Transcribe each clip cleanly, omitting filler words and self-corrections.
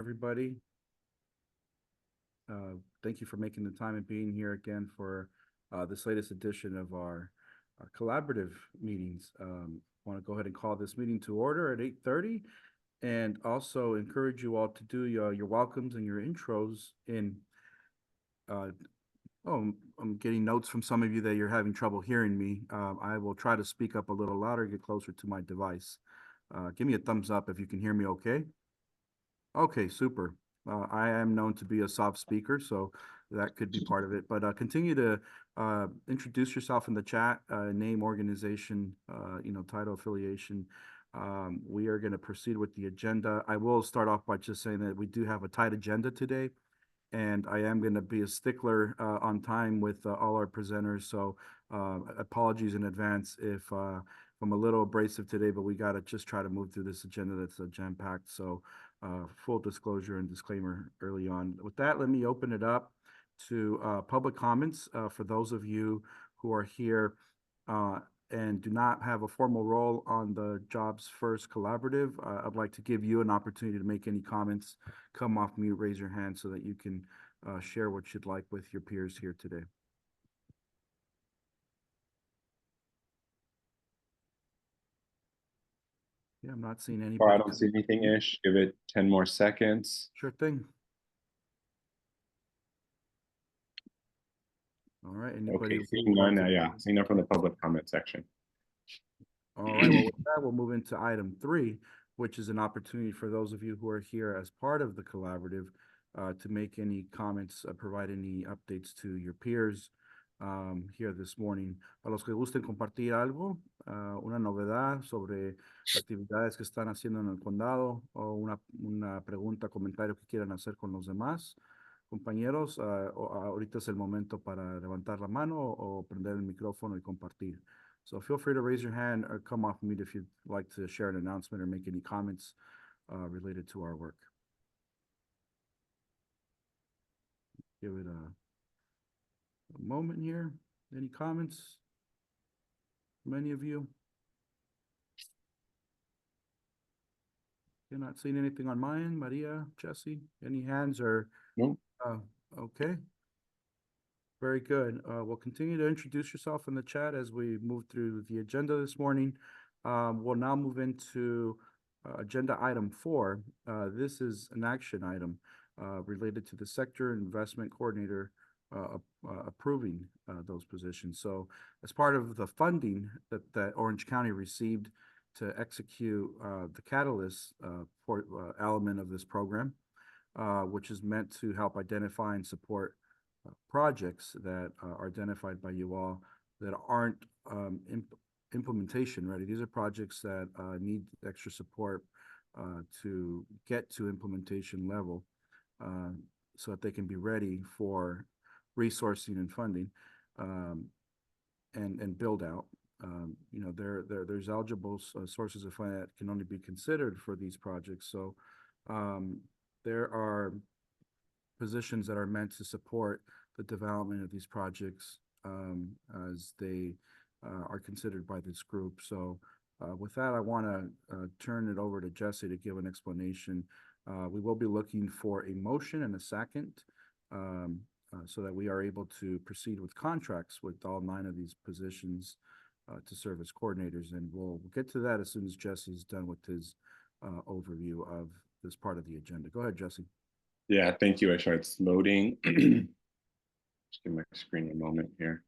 everybody. Thank you for making the time and being here again for this latest edition of our collaborative meetings. Want to go ahead and call this meeting to order at 8:30, and also encourage you all to do your welcomes and your intros in. Uh, oh, I'm getting notes from some of you that you're having trouble hearing me. I will try to speak up a little louder, get closer to my device. Give me a thumbs up if you can hear me okay. Okay, super. I am known to be a soft speaker, so that could be part of it. But continue to introduce yourself in the chat, name, organization, title, affiliation. We are going to proceed with the agenda. I will start off by just saying that we do have a tight agenda today, and I am going to be a stickler on time with all our presenters. So apologies in advance if I'm a little abrasive today, but we got to just try to move through this agenda that's jam-packed. So full disclosure and disclaimer early on. With that, let me open it up to public comments for those of you who are here and do not have a formal role on the Jobs First Collaborative. I'd like to give you an opportunity to make any comments. Come off mute, raise your hand so that you can share what you'd like with your peers here today. Yeah, I'm not seeing anybody. I don't see anything, Ish. Give it 10 more seconds. Sure thing. All right. Anybody? Okay, seeing none. Yeah, seeing none from the public comment section. All right. Well, with that, we'll move into item 3, which is an opportunity for those of you who are here as part of the collaborative to make any comments, provide any updates to your peers here this morning. Para los que gusten compartir algo, una novedad sobre actividades que están haciendo en el condado o una pregunta, comentario que quieran hacer con los demás compañeros, ahorita es el momento para levantar la mano o prender el micrófono y compartir. So feel free to raise your hand or come off mute if you'd like to share an announcement or make any comments related to our work. Give it a moment here. Any comments from any of you? You're not seeing anything on mine, Maria, Jesse? Any hands or? No. Okay. Very good. We'll continue to introduce yourself in the chat as we move through the agenda this morning. We'll now move into agenda item 4. This is an action item related to the sector investment coordinator approving those positions. So as part of the funding that Orange County received to execute the Catalyst element of this program, which is meant to help identify and support projects that are identified by you all that aren't implementation ready. These are projects that need extra support to get to implementation level so that they can be ready for resourcing and funding and build out. There's eligible sources of funding that can only be considered for these projects. So there are positions that are meant to support the development of these projects as they are considered by this group. So with that, I want to turn it over to Jesse to give an explanation. We will be looking for a motion and a second so that we are able to proceed with contracts with all 9 of these positions to serve as coordinators. And we'll get to that as soon as Jesse's done with his overview of this part of the agenda. Go ahead, Jesse. Yeah, thank you, Ishar. It's loading. Just give my screen a moment here.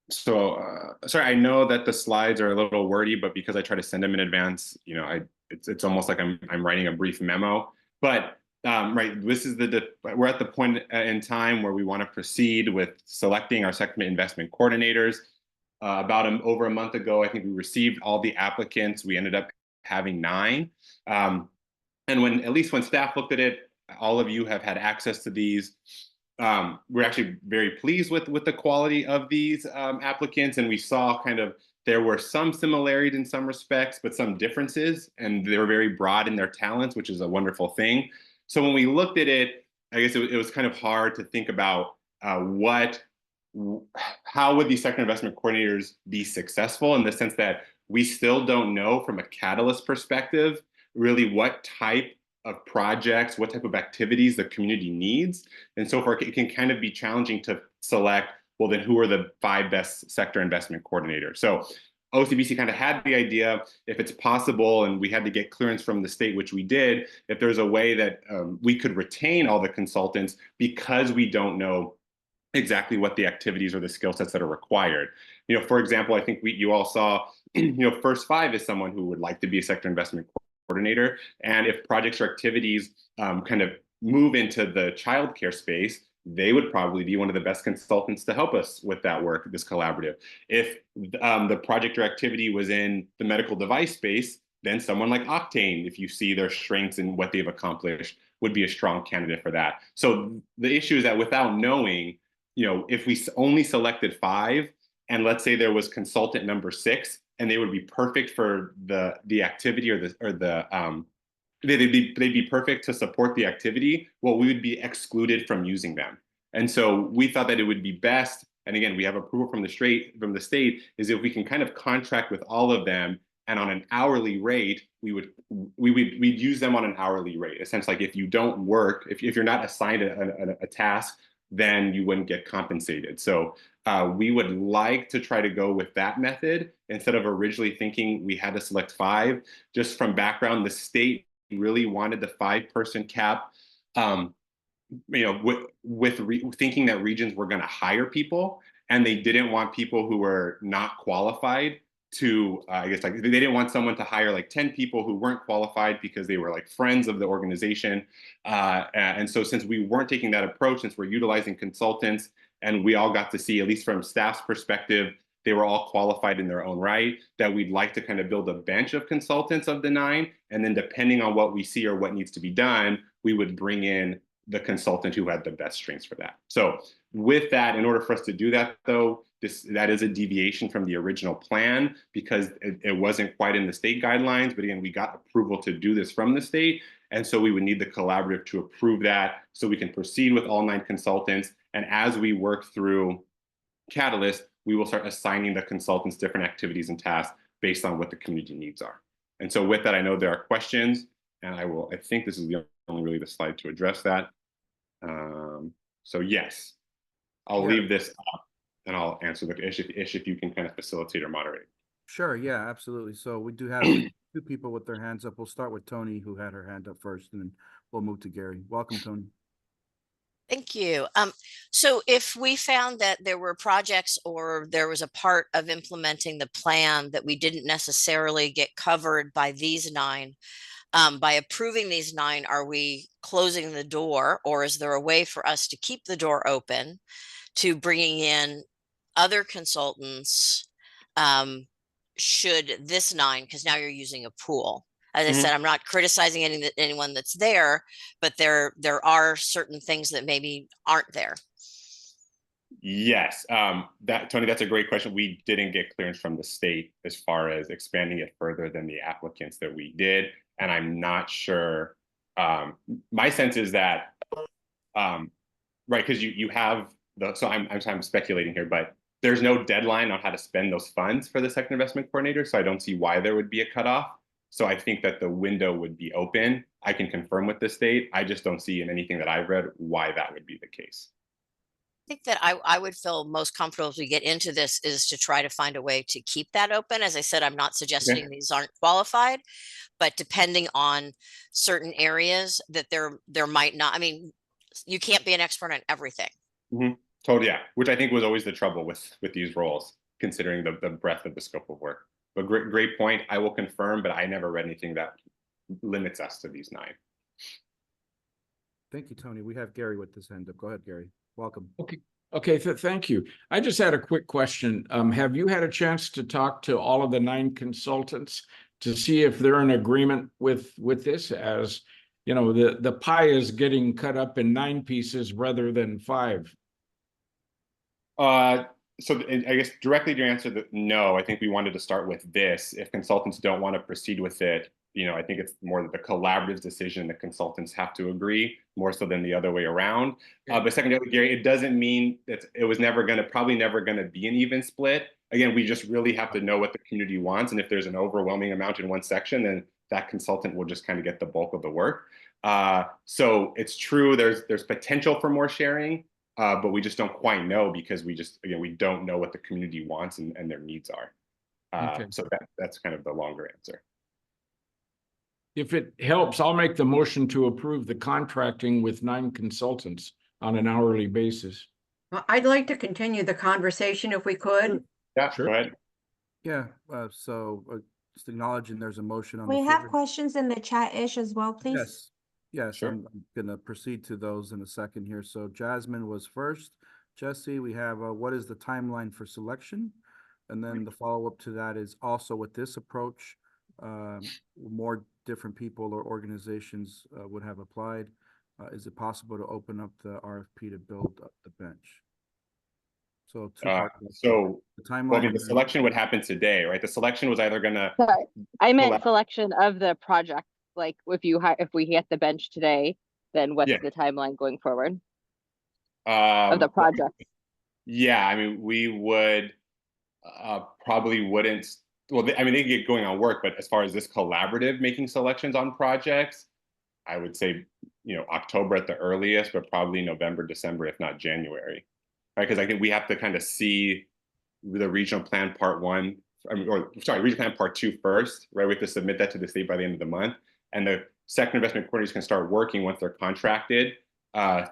So, sorry, I know that the slides are a little wordy, but because I try to send them in advance, it's almost like I'm writing a brief memo. But right, this is we're at the point in time where we want to proceed with selecting our sector investment coordinators. Over a month ago, I think we received all the applicants. We ended up having 9. And at least when staff looked at it, all of you have had access to these. We're actually very pleased with the quality of these applicants, and we saw there were some similarities in some respects, but some differences, and they were very broad in their talents, which is a wonderful thing. So when we looked at it, I guess it was kind of hard to think about how would these sector investment coordinators be successful, in the sense that we still don't know from a Catalyst perspective really what type of projects, what type of activities the community needs. And so far, it can kind of be challenging to select, well, then who are the 5 best sector investment coordinators? So OCBC kind of had the idea, if it's possible, and we had to get clearance from the state, which we did, if there's a way that we could retain all the consultants because we don't know exactly what the activities or the skill sets that are required. For example, I think you all saw, First Five is someone who would like to be a sector investment coordinator. And if projects or activities kind of move into the childcare space, they would probably be one of the best consultants to help us with that work, this collaborative. If the project or activity was in the medical device space, then someone like Octane, if you see their strengths and what they've accomplished, would be a strong candidate for that. So the issue is that without knowing, if we only selected 5, and let's say there was consultant number 6, and they would be perfect for the activity they'd be perfect to support the activity, well, we would be excluded from using them. And so we thought that it would be best, and again, we have approval from the state, is if we can kind of contract with all of them, and on an hourly rate, we'd use them on an hourly rate. Essentially, like if you don't work, if you're not assigned a task, then you wouldn't get compensated. So we would like to try to go with that method instead of originally thinking we had to select 5. Just from background, the state really wanted the 5-person cap, thinking that regions were going to hire people, and they didn't want people who were not qualified to, they didn't want someone to hire like 10 people who weren't qualified because they were like friends of the organization. And so since we weren't taking that approach, since we're utilizing consultants, and we all got to see, at least from staff's perspective, they were all qualified in their own right, that we'd like to kind of build a bench of consultants of the 9. And then depending on what we see or what needs to be done, we would bring in the consultant who had the best strengths for that. So with that, in order for us to do that, though, that is a deviation from the original plan because it wasn't quite in the state guidelines. But again, we got approval to do this from the state. And so we would need the collaborative to approve that so we can proceed with all 9 consultants. And as we work through Catalyst, we will start assigning the consultants different activities and tasks based on what the community needs are. And so with that, I know there are questions, and I think this is the only really the slide to address that. So yes, I'll leave this up and I'll answer the issue if you can kind of facilitate or moderate. Sure, yeah, absolutely. So we do have 2 people with their hands up. We'll start with Tony, who had her hand up first, and then we'll move to Gary. Welcome, Tony. Thank you. So if we found that there were projects or there was a part of implementing the plan that we didn't necessarily get covered by these 9, by approving these 9, are we closing the door, or is there a way for us to keep the door open to bringing in other consultants should this 9, because now you're using a pool? As I said, I'm not criticizing anyone that's there, but there are certain things that maybe aren't there. Yes, Tony, that's a great question. We didn't get clearance from the state as far as expanding it further than the applicants that we did, and I'm not sure. My sense is that, right, because you have so I'm speculating here, but there's no deadline on how to spend those funds for the sector investment coordinator, so I don't see why there would be a cutoff. So I think that the window would be open. I can confirm with the state. I just don't see in anything that I've read why that would be the case. I think that I would feel most comfortable as we get into this is to try to find a way to keep that open. As I said, I'm not suggesting these aren't qualified, but depending on certain areas that there might not, I mean, you can't be an expert on everything. Totally, yeah, which I think was always the trouble with these roles, considering the breadth of the scope of work. But great point. I will confirm, but I never read anything that limits us to these 9. Thank you, Tony. We have Gary with his hand up. Go ahead, Gary. Welcome. Okay. Thank you. I just had a quick question. Have you had a chance to talk to all of the 9 consultants to see if they're in agreement with this? As you know, the pie is getting cut up in 9 pieces rather than 5. So I guess directly to answer no, I think we wanted to start with this. If consultants don't want to proceed with it, I think it's more the collaborative decision that consultants have to agree more so than the other way around. But secondarily, Gary, it doesn't mean that it was probably never going to be an even split. Again, we just really have to know what the community wants. And if there's an overwhelming amount in one section, then that consultant will just kind of get the bulk of the work. So it's true, there's potential for more sharing, but we just don't quite know because again, we don't know what the community wants and their needs are. Okay. So that's kind of the longer answer. If it helps, I'll make the motion to approve the contracting with 9 consultants on an hourly basis. Well, I'd like to continue the conversation if we could. Yeah, Sure. go ahead. Yeah, just acknowledging there's a motion on the We have floor. questions in the chat ish as well, please. Yes, yes, Sure. I'm gonna proceed to those in a second here. So Jasmine was first. Jesse, we have, what is the timeline for selection? And then the follow-up to that is also with this approach, more different people or organizations would have applied. Is it possible to open up the RFP to build up the bench? So two-part question. So, The well, I timeline. mean, the selection would happen today, right? The selection was either gonna, Sorry, I meant Select- selection of the project. Like if we hit the bench today, then what's Yeah. the timeline going forward of the um, project? yeah, I mean, we would probably wouldn't. Well, I mean, they could get going on work, but as far as this collaborative making selections on projects, I would say, October at the earliest, but probably November, December, if not January, right? Because I think we have to kind of see the regional plan part 1, regional plan part 2 first, right? We have to submit that to the state by the end of the month, and the sector investment coordinators can start working once they're contracted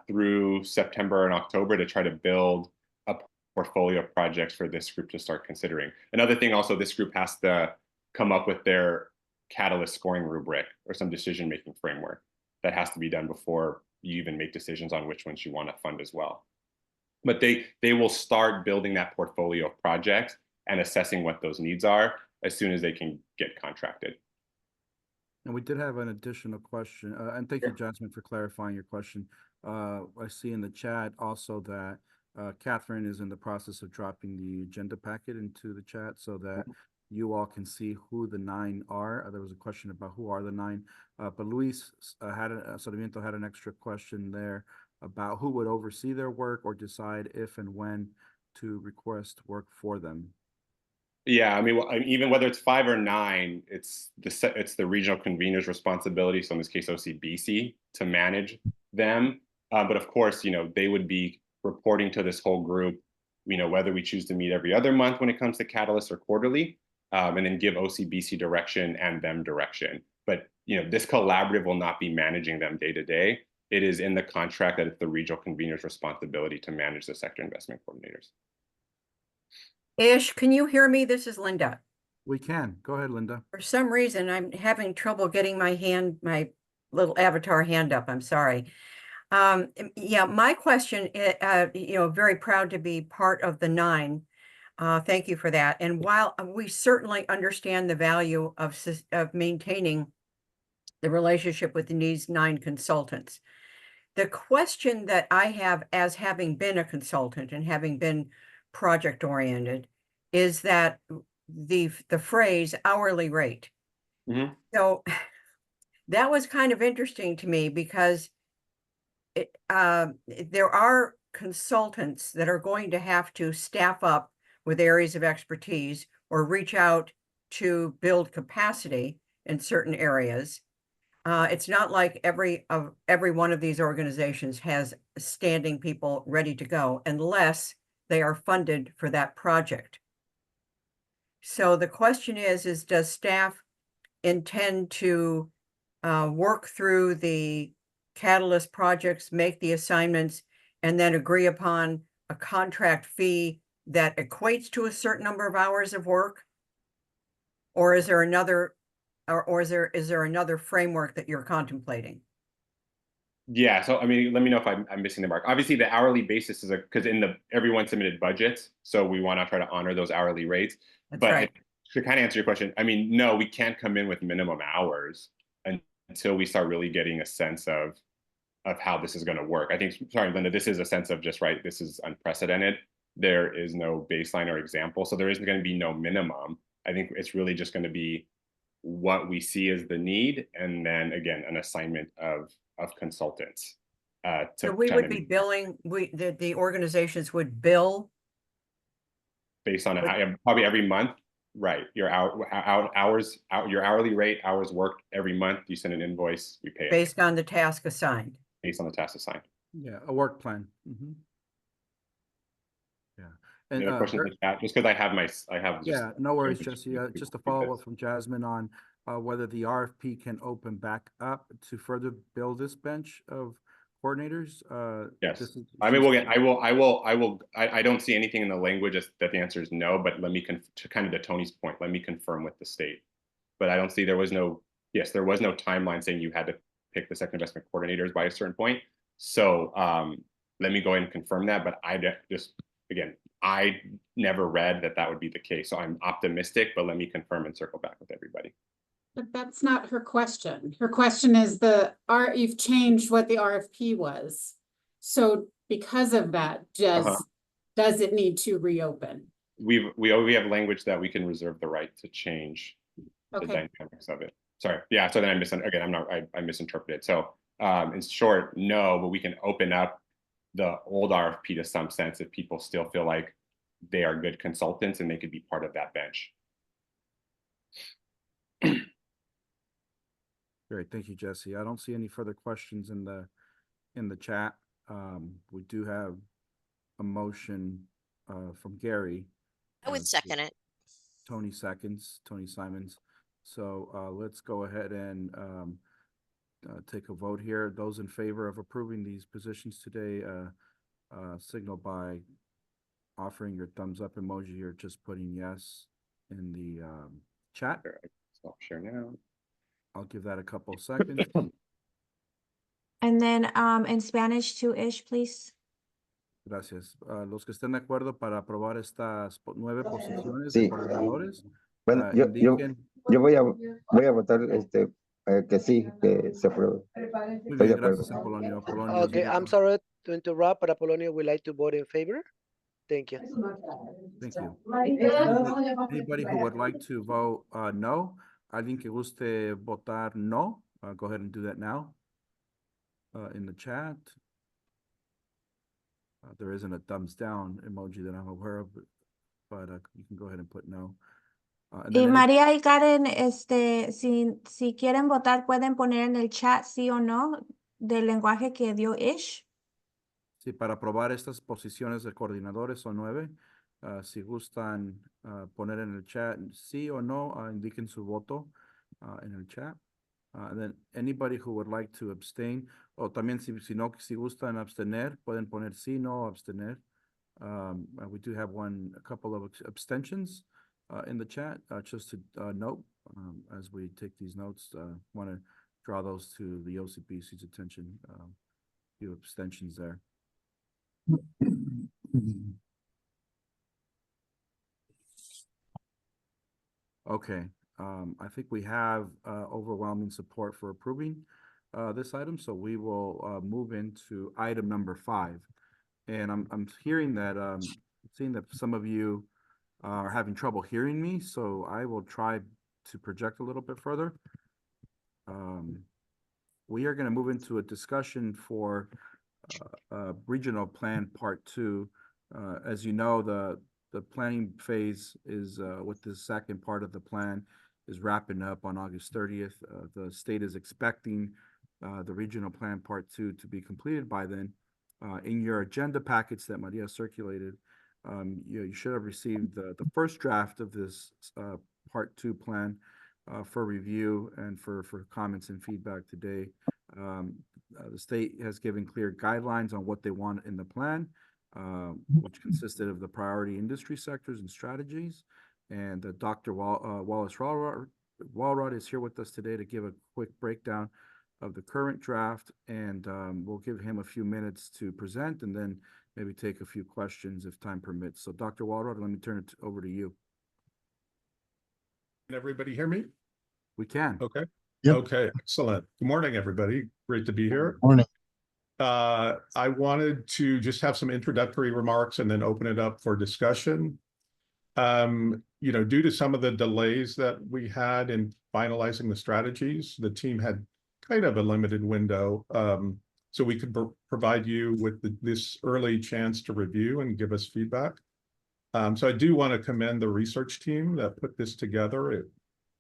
through September and October to try to build a portfolio of projects for this group to start considering. Another thing also, this group has to come up with their catalyst scoring rubric or some decision-making framework that has to be done before you even make decisions on which ones you want to fund as well. But they will start building that portfolio of projects and assessing what those needs are as soon as they can get contracted. And we did have an additional question, and thank you, Jasmine, for clarifying your question. I see in the chat also that Catherine is in the process of dropping the agenda packet into the chat so that you all can see who the 9 are. There was a question about who are the 9, but Luis Sarmiento had an extra question there about who would oversee their work or decide if and when to request work for them. Yeah, I mean, even whether it's 5 or 9, it's the regional convener's responsibility. So in this case, OCBC, to manage them. But of course, they would be reporting to this whole group, whether we choose to meet every other month when it comes to Catalyst or quarterly, and then give OCBC direction and them direction. But this collaborative will not be managing them day to day. It is in the contract that it's the regional convener's responsibility to manage the sector investment coordinators. Ish, can you hear me? This is Linda. We can. Go ahead, Linda. For some reason, I'm having trouble getting my little avatar hand up. I'm sorry. Yeah, my question, very proud to be part of the 9. Thank you for that. And while we certainly understand the value of maintaining the relationship with these 9 consultants, the question that I have as having been a consultant and having been project oriented is that the phrase hourly rate. Mm-hmm. So that was kind of interesting to me because there are consultants that are going to have to staff up with areas of expertise or reach out to build capacity in certain areas. It's not like every one of these organizations has standing people ready to go unless they are funded for that project. So the question is does staff intend to work through the Catalyst projects, make the assignments, and then agree upon a contract fee that equates to a certain number of hours of work? Or is there another is there another framework that you're contemplating? Yeah, so I mean, let me know if I'm missing the mark. Obviously, the hourly basis is because everyone submitted budgets, so we want to try to honor those hourly rates. That's But right. to kind of answer your question, I mean, no, we can't come in with minimum hours until we start really getting a sense of how this is going to work. I think, sorry, Linda, this is a sense of just right. This is unprecedented. There is no baseline or example, so there isn't going to be no minimum. I think it's really just going to be what we see as the need, and then again, an assignment of consultants. So we would be billing, the organizations would bill. Based on probably every month Right, your your hourly rate, hours worked every month, you send an invoice, we pay it based on the task assigned. based on the task assigned. Yeah, a work plan. Yeah. Any And other questions in the chat? Just because I have just. yeah, no worries, Jesse. Just a follow up from Jasmine on whether the RFP can open back up to further build this bench of coordinators. Yes, this is- I mean, I don't see anything in the language that the answer is no, but let me to kind of to Tony's point, let me confirm with the state. But I don't see, there was no timeline saying you had to pick the second investment coordinators by a certain point. So let me go ahead and confirm that, but I never read that would be the case. So I'm optimistic, but let me confirm and circle back with everybody. But that's not her question. Her question is you've changed what the RFP was. So because of that, does it need to reopen? We have language that we can reserve the right to change the dynamics of it. Sorry. Yeah. So then I misinterpreted. So in short, no, but we can open up the old RFP to some sense if people still feel like they are good consultants and they could be part of that bench. Great, thank you, Jesse. I don't see any further questions in the chat. We do have a motion from Gary. I would second it. Tony seconds, Tony Simons. So let's go ahead and take a vote here. Those in favor of approving these positions today, signal by offering your thumbs up emoji or just putting yes in the chat. Stop share now. I'll give that a couple of seconds. And then in Spanish too-ish, please. Gracias. Los que estén de acuerdo para aprobar estas 9 posiciones Sí. de coordinadores, Bueno, indiquen. yo voy a votar que sí, que se apruebe. Muy Estoy bien, de acuerdo. gracias, Apolonio. Apolonio, Okay, I'm sorry to interrupt, but Apolonio would like to vote in favor. Thank you. Thank you. Anybody who would like to vote no, alguien que guste votar no, go ahead and do that now in the chat. There isn't a thumbs down emoji that I'm aware of, but you can go ahead and put no. And then Y María y Karen, si quieren votar, pueden poner en el chat sí o no del lenguaje que dio Ish. Sí, para aprobar estas posiciones de coordinadores son 9. Si gustan poner en el chat sí o no, indiquen su voto en el chat. And then anybody who would like to abstain, o también si gustan abstener, pueden poner sí, no, abstener. We do have a couple of abstentions in the chat, just to note as we take these notes. Want to draw those to the OCPC's attention. Few abstentions there. Okay, I think we have overwhelming support for approving this item, so we will move into item number 5. And I'm hearing that seeing that some of you are having trouble hearing me, so I will try to project a little bit further. We are going to move into a discussion for Regional Plan Part 2. As you know, the planning phase is with the second part of the plan is wrapping up on August 30th. The state is expecting the Regional Plan Part 2 to be completed by then. In your agenda packets that Maria circulated, you should have received the first draft of this Part 2 plan for review and for comments and feedback today. The state has given clear guidelines on what they want in the plan, which consisted of the priority industry sectors and strategies. And Dr. Wallace Walrod is here with us today to give a quick breakdown of the current draft, and we'll give him a few minutes to present and then maybe take a few questions if time permits. So Dr. Walrod, let me turn it over to you. Can everybody hear me? We can. Okay. Yep. Okay, excellent. Good morning, everybody. Great to be here. Morning. I wanted to just have some introductory remarks and then open it up for discussion. Due to some of the delays that we had in finalizing the strategies, the team had kind of a limited window. So we could provide you with this early chance to review and give us feedback. So I do want to commend the research team that put this together. It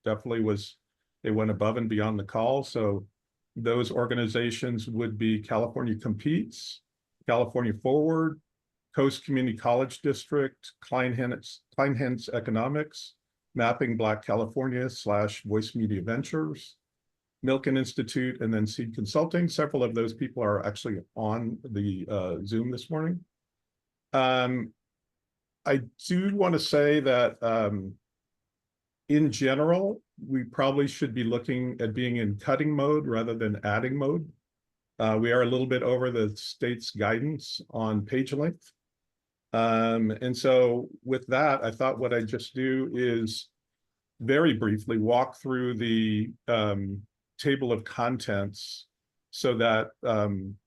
definitely was, they went above and beyond the call. So those organizations would be California Competes, California Forward, Coast Community College District, Kleinhans Economics, Mapping Black California / Voice Media Ventures, Milken Institute, and then Seed Consulting. Several of those people are actually on the Zoom this morning. I do want to say that in general, we probably should be looking at being in cutting mode rather than adding mode. We are a little bit over the state's guidance on page length. And so with that, I thought what I'd just do is very briefly walk through the table of contents so that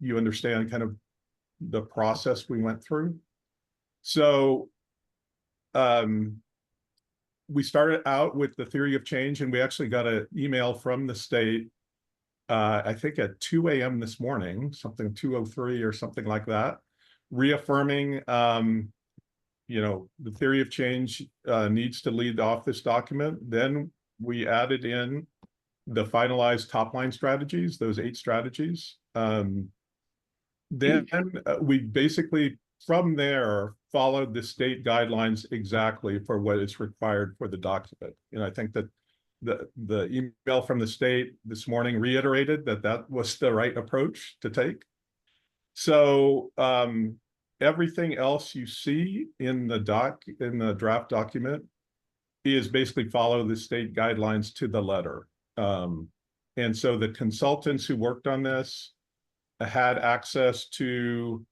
you understand kind of the process we went through. So we started out with the theory of change, and we actually got an email from the state, I think at 2 a.m. this morning, something 2:03 or something like that, reaffirming, you know, the theory of change needs to lead off this document. Then we added in the finalized top line strategies, those 8 strategies. Then we basically, from there, followed the state guidelines exactly for what is required for the document. And I think that the email from the state this morning reiterated that that was the right approach to take. So everything else you see in the draft document is basically follow the state guidelines to the letter. And so the consultants who worked on this had access to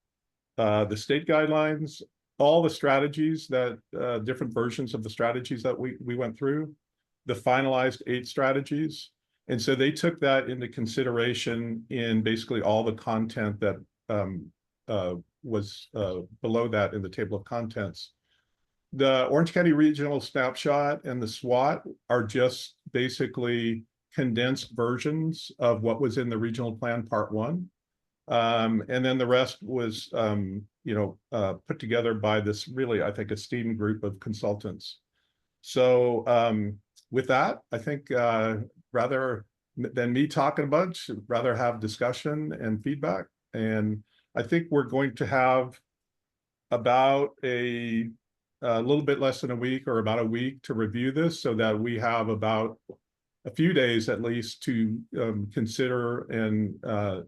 the state guidelines, all the strategies that different versions of the strategies that we went through, the finalized 8 strategies. And so they took that into consideration in basically all the content that was below that in the table of contents. The Orange County Regional Snapshot and the SWOT are just basically condensed versions of what was in the regional plan part 1. And then the rest was, you know, put together by this really, I think, esteemed group of consultants. So with that, I think rather than me talking a bunch, rather have discussion and feedback. And I think we're going to have about a little bit less than a week, or about a week, to review this, so that we have about a few days at least to consider and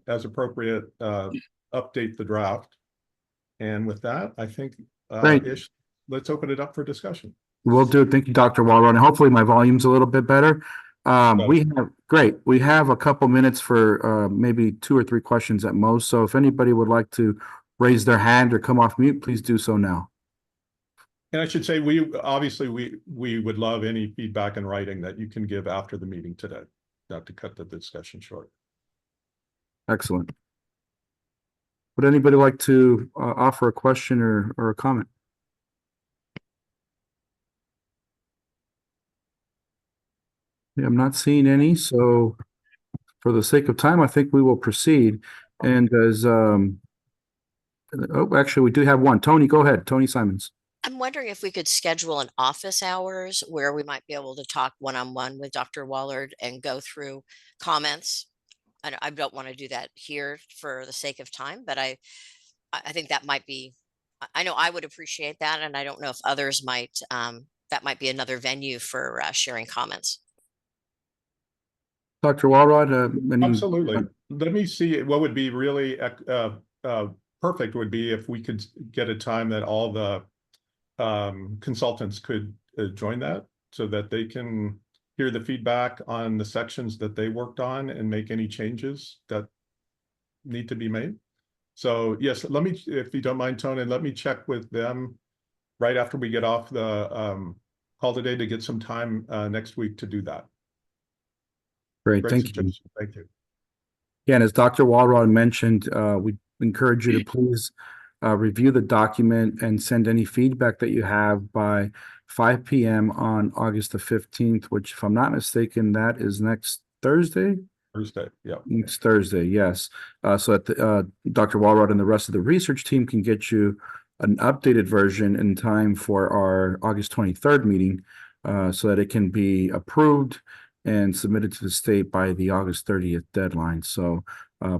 as appropriate update the draft. And with that, I think Ish, let's open it up for discussion. Will do. Thank you, Dr. Walrod. And hopefully my volume's a little bit better. We have a couple minutes for maybe 2 or 3 questions at most. So if anybody would like to raise their hand or come off mute, please do so now. And I should say, we obviously would love any feedback in writing that you can give after the meeting today, not to cut the discussion short. Excellent. Would anybody like to offer a question or a comment? Yeah, I'm not seeing any, so for the sake of time, I think we will proceed. And as actually, we do have one. Tony, go ahead. Tony Simons. I'm wondering if we could schedule an office hours where we might be able to talk one-on-one with Dr. Wallard and go through comments. I don't want to do that here for the sake of time, but I think that might be, I know I would appreciate that, and I don't know if others might, that might be another venue for sharing comments. Dr. Walrod, absolutely. Let me see. What would be really perfect would be if we could get a time that all the consultants could join that, so that they can hear the feedback on the sections that they worked on and make any changes that need to be made. So yes, let me, if you don't mind, Tony, let me check with them right after we get off the call today to get some time next week to do that. Great, thank you. Thank you. Yeah, and as Dr. Walrod mentioned, we encourage you to please review the document and send any feedback that you have by 5 p.m. on August the 15th, which, if I'm not mistaken, that is next Thursday? Thursday, yeah. Next Thursday, yes. So that Dr. Walrod and the rest of the research team can get you an updated version in time for our August 23rd meeting, so that it can be approved and submitted to the state by the August 30th deadline. So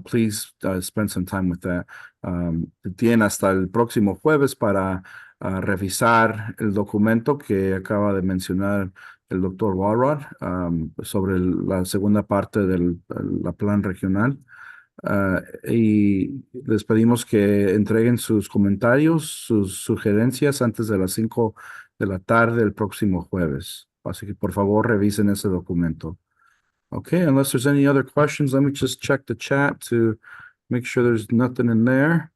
please spend some time with that. Tienen hasta el próximo jueves para revisar el documento que acaba de mencionar el doctor Walrod sobre la segunda parte del la plan regional. Y les pedimos que entreguen sus comentarios, sus sugerencias antes de las 5 de la tarde el próximo jueves. Así que por favor revisen ese documento. Okay, unless there's any other questions, let me just check the chat to make sure there's nothing in there.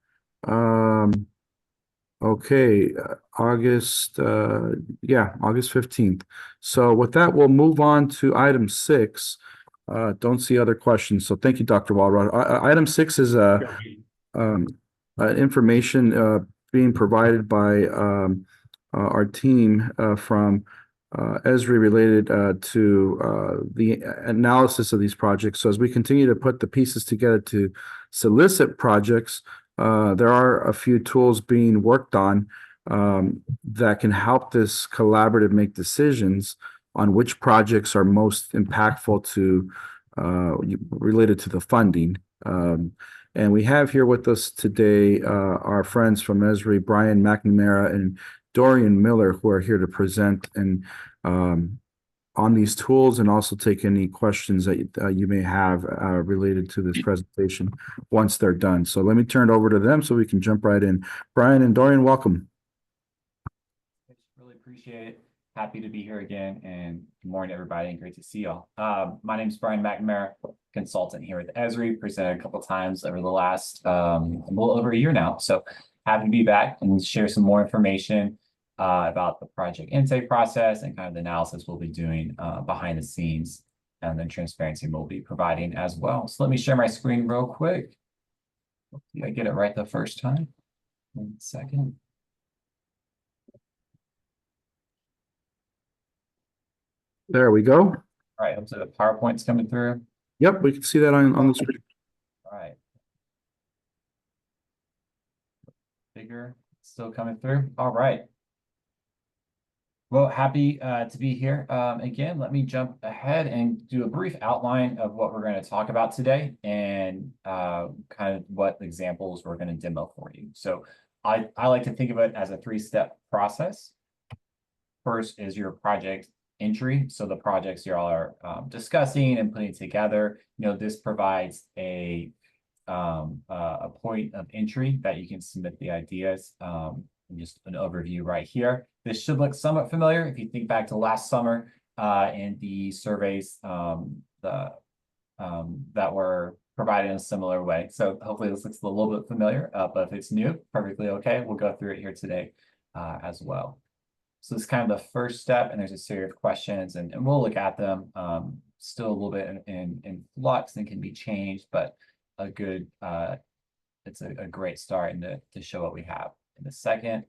Okay, August 15th. So with that, we'll move on to item 6. Don't see other questions. So thank you, Dr. Walrod. Item 6 is information being provided by our team from Esri related to the analysis of these projects. So as we continue to put the pieces together to solicit projects, there are a few tools being worked on that can help this collaborative make decisions on which projects are most impactful to related to the funding. And we have here with us today our friends from Esri, Brian McNamara and Dorian Miller, who are here to present and on these tools and also take any questions that you may have related to this presentation once they're done. So let me turn it over to them so we can jump right in. Brian and Dorian, welcome. Really appreciate it. Happy to be here again, and good morning, everybody, and great to see y'all. My name is Brian McNamara, consultant here at Esri, presented a couple of times over the last a little over a year now. So happy to be back and share some more information about the project intake process and kind of the analysis we'll be doing behind the scenes, and then transparency we'll be providing as well. So let me share my screen real quick. Hopefully I get it right the first time. 1 second. There we go. All right, so the PowerPoint's coming through. Yep, we can see that on the screen. All right. Bigger, still coming through. All right. Well, happy to be here again. Let me jump ahead and do a brief outline of what we're going to talk about today and kind of what examples we're going to demo for you. So I like to think of it as a 3-step process. First is your project entry. So the projects you all are discussing and putting together, this provides a point of entry that you can submit the ideas. And just an overview right here. This should look somewhat familiar if you think back to last summer and the surveys that were provided in a similar way. So hopefully this looks a little bit familiar, but if it's new, perfectly okay. We'll go through it here today as well. So this is kind of the first step, and there's a series of questions, and we'll look at them. Still a little bit in flux and can be changed, but a good, it's a great start and to show what we have. And the second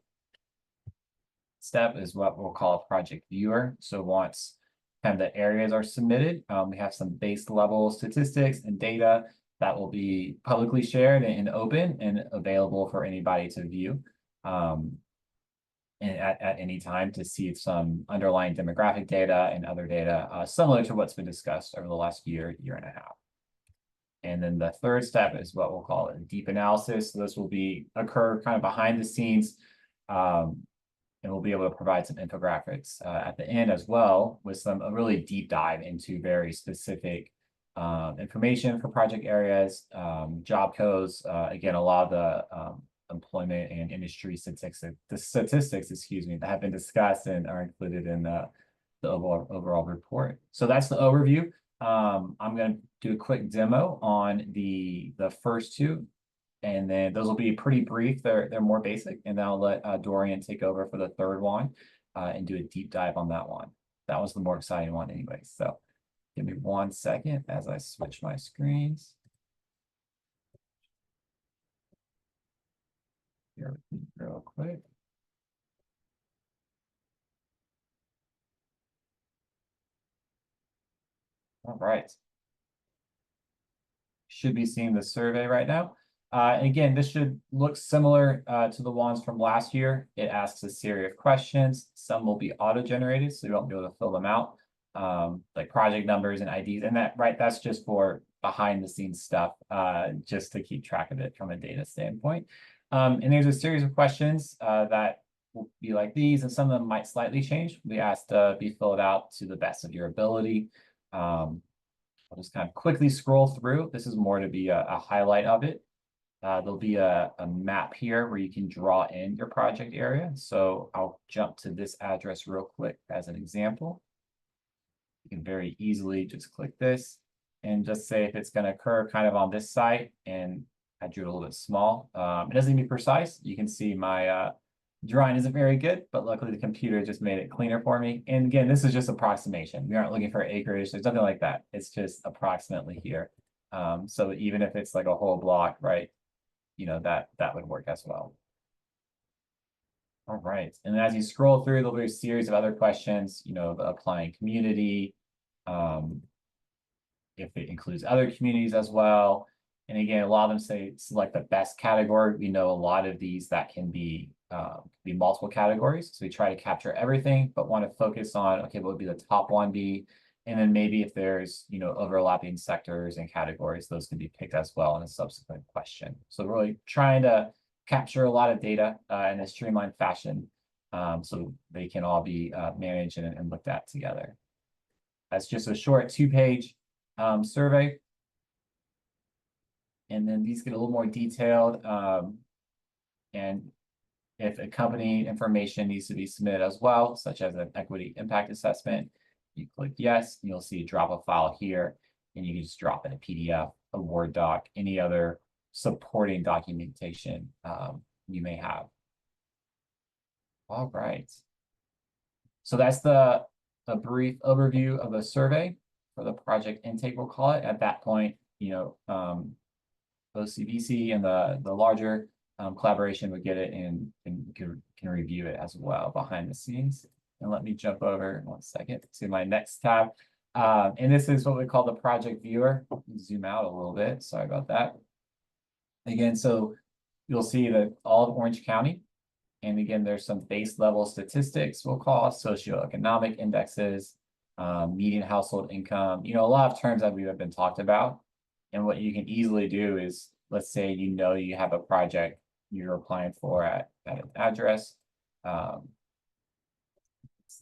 step is what we'll call a project viewer. So once kind of the areas are submitted, we have some base level statistics and data that will be publicly shared and open and available for anybody to view and at any time to see some underlying demographic data and other data similar to what's been discussed over the last year and a half. And then the third step is what we'll call a deep analysis. So this will occur kind of behind the scenes, and we'll be able to provide some infographics at the end as well with a really deep dive into very specific information for project areas, job codes. Again, a lot of the employment and industry statistics, that have been discussed and are included in the overall report. So that's the overview. I'm going to do a quick demo on the first two, and then those will be pretty brief. They're more basic, and then I'll let Dorian take over for the third one and do a deep dive on that one. That was the more exciting one anyway. So give me 1 second as I switch my screens. Here, real quick. All right. Should be seeing the survey right now. And again, this should look similar to the ones from last year. It asks a series of questions. Some will be auto-generated, so you won't be able to fill them out, like project numbers and IDs. And that's just for behind the scenes stuff, just to keep track of it from a data standpoint. And there's a series of questions that will be like these, and some of them might slightly change. We asked to be filled out to the best of your ability. I'll just kind of quickly scroll through. This is more to be a highlight of it. There'll be a map here where you can draw in your project area. So I'll jump to this address real quick as an example. You can very easily just click this and just say if it's going to occur kind of on this site, and I drew it a little bit small. It doesn't need to be precise. You can see my drawing isn't very good, but luckily the computer just made it cleaner for me. And again, this is just approximation. We aren't looking for acreage. There's nothing like that. It's just approximately here. So even if it's like a whole block, right, you know, that would work as well. All right. And as you scroll through, there'll be a series of other questions, you know, the applying community, if it includes other communities as well. And again, a lot of them say select the best category. We know a lot of these that can be multiple categories. So we try to capture everything, but want to focus on, okay, what would be the top one be? And then maybe if there's, you know, overlapping sectors and categories, those can be picked as well in a subsequent question. So really trying to capture a lot of data in a streamlined fashion, so they can all be managed and looked at together. That's just a short 2-page survey. And then these get a little more detailed. And if a company information needs to be submitted as well, such as an equity impact assessment, you click yes, and you'll see drop a file here, and you can just drop in a PDF, a Word doc, any other supporting documentation you may have. All right. So that's a brief overview of the survey for the project intake, we'll call it. At that point, you know, OCBC and the larger collaboration would get it and can review it as well behind the scenes. And let me jump over 1 second to my next tab. And this is what we call the project viewer. Zoom out a little bit. Sorry about that. Again, so you'll see that all of Orange County. And again, there's some base level statistics we'll call socioeconomic indexes, median household income, you know, a lot of terms that we've been talked about. And what you can easily do is, let's say, you know, you have a project you're applying for at an address. It's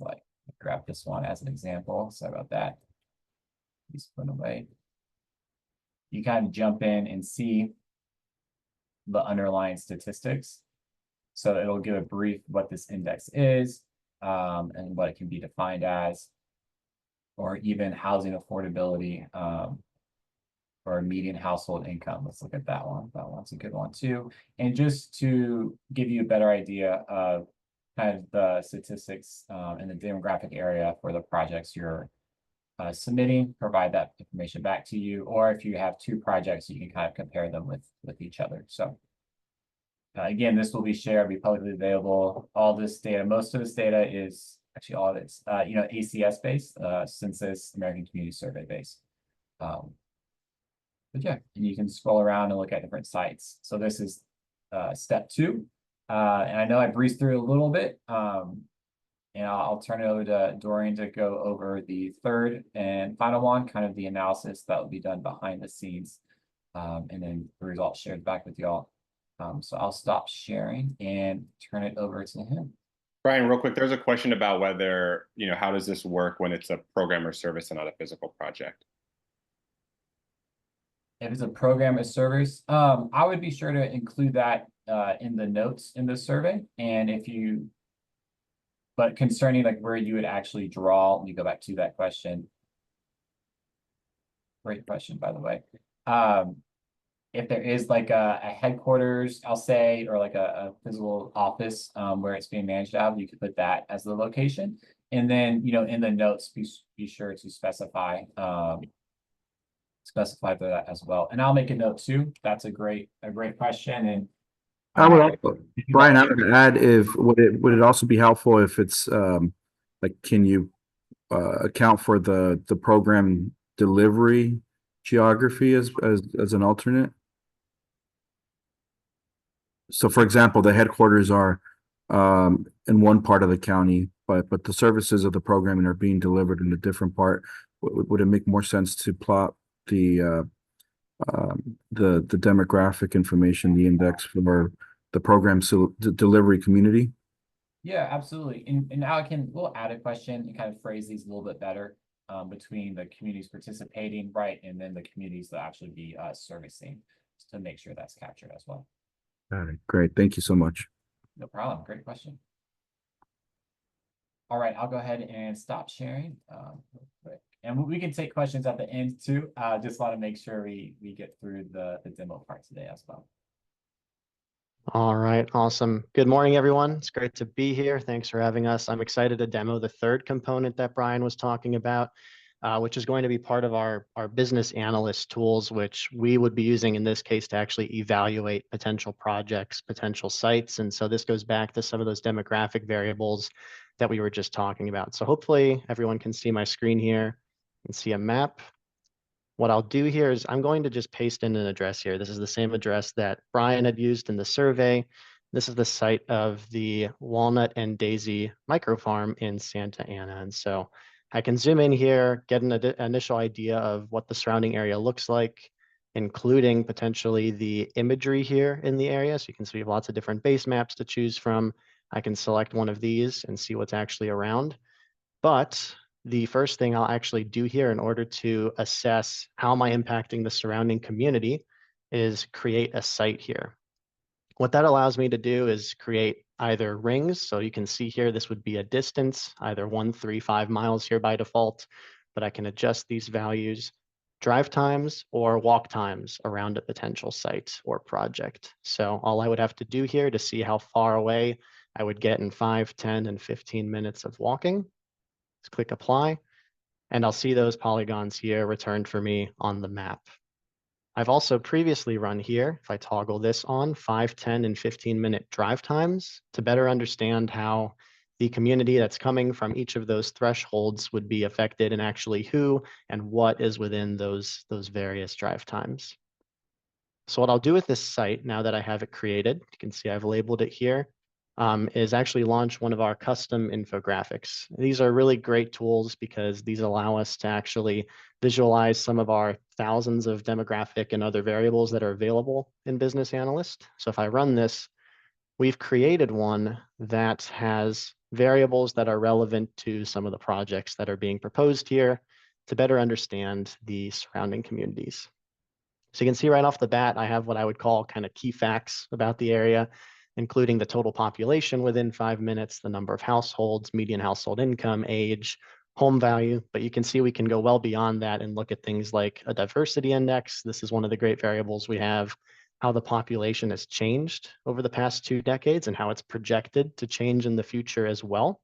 like, grab this one as an example. Sorry about that. Please put it away. You kind of jump in and see the underlying statistics. So it'll give a brief what this index is, and what it can be defined as, or even housing affordability, or median household income. Let's look at that one. That one's a good one too. And just to give you a better idea of kind of the statistics in the demographic area for the projects you're submitting, provide that information back to you. Or if you have 2 projects, you can kind of compare them with each other. So again, this will be shared, be publicly available. All this data, most of this data is actually all of it's, you know, ACS based, Census American Community Survey based. But yeah, and you can scroll around and look at different sites. So this is step 2. And I know I breezed through a little bit, and I'll turn it over to Dorian to go over the third and final one, kind of the analysis that will be done behind the scenes, and then the results shared back with y'all. So I'll stop sharing and turn it over to him. Brian, real quick, there's a question about whether, you know, how does this work when it's a program or service and not a physical project? If it's a program or service, I would be sure to include that in the notes in the survey. And if you, but concerning like where you would actually draw, let me go back to that question. Great question, by the way. If there is like a headquarters, I'll say, or like a physical office where it's being managed out, you could put that as the location. And then, you know, in the notes, be sure to specify that as well. And I'll make a note too. That's a great question. And I would also, Brian, I would add, would it also be helpful if it's like, can you account for the program delivery geography as an alternate? so for example, the headquarters are in one part of the county, but the services of the programming are being delivered in a different part. Would it make more sense to plot the demographic information, the index for the program delivery community? Yeah, absolutely. And now we'll add a question and kind of phrase these a little bit better between the communities participating, right, and then the communities that actually be servicing to make sure that's captured as well. Got it. Great. Thank you so much. No problem. Great question. All right, I'll go ahead and stop sharing real quick. And we can take questions at the end too. Just want to make sure we get through the demo part today as well. All right, awesome. Good morning, everyone. It's great to be here. Thanks for having us. I'm excited to demo the third component that Brian was talking about, which is going to be part of our business analyst tools, which we would be using in this case to actually evaluate potential projects, potential sites. And so this goes back to some of those demographic variables that we were just talking about. So hopefully everyone can see my screen here and see a map. What I'll do here is I'm going to just paste in an address here. This is the same address that Brian had used in the survey. This is the site of the Walnut and Daisy micro farm in Santa Ana. And so I can zoom in here, get an initial idea of what the surrounding area looks like, including potentially the imagery here in the area. So you can see we have lots of different base maps to choose from. I can select one of these and see what's actually around. But the first thing I'll actually do here in order to assess how am I impacting the surrounding community is create a site here. What that allows me to do is create either rings. So you can see here, this would be a distance, either 1, 3, 5 miles here by default, but I can adjust these values, drive times or walk times around a potential site or project. So all I would have to do here to see how far away I would get in 5, 10, and 15 minutes of walking. Let's click apply, and I'll see those polygons here returned for me on the map. I've also previously run here, if I toggle this on, 5, 10, and 15-minute drive times to better understand how the community that's coming from each of those thresholds would be affected and actually who and what is within those various drive times. So what I'll do with this site now that I have it created, you can see I've labeled it here, is actually launch one of our custom infographics. These are really great tools because these allow us to actually visualize some of our thousands of demographic and other variables that are available in Business Analyst. So if I run this, we've created one that has variables that are relevant to some of the projects that are being proposed here to better understand the surrounding communities. So you can see right off the bat, I have what I would call kind of key facts about the area, including the total population within 5 minutes, the number of households, median household income, age, home value. But you can see we can go well beyond that and look at things like a diversity index. This is one of the great variables we have, how the population has changed over the past 2 decades and how it's projected to change in the future as well.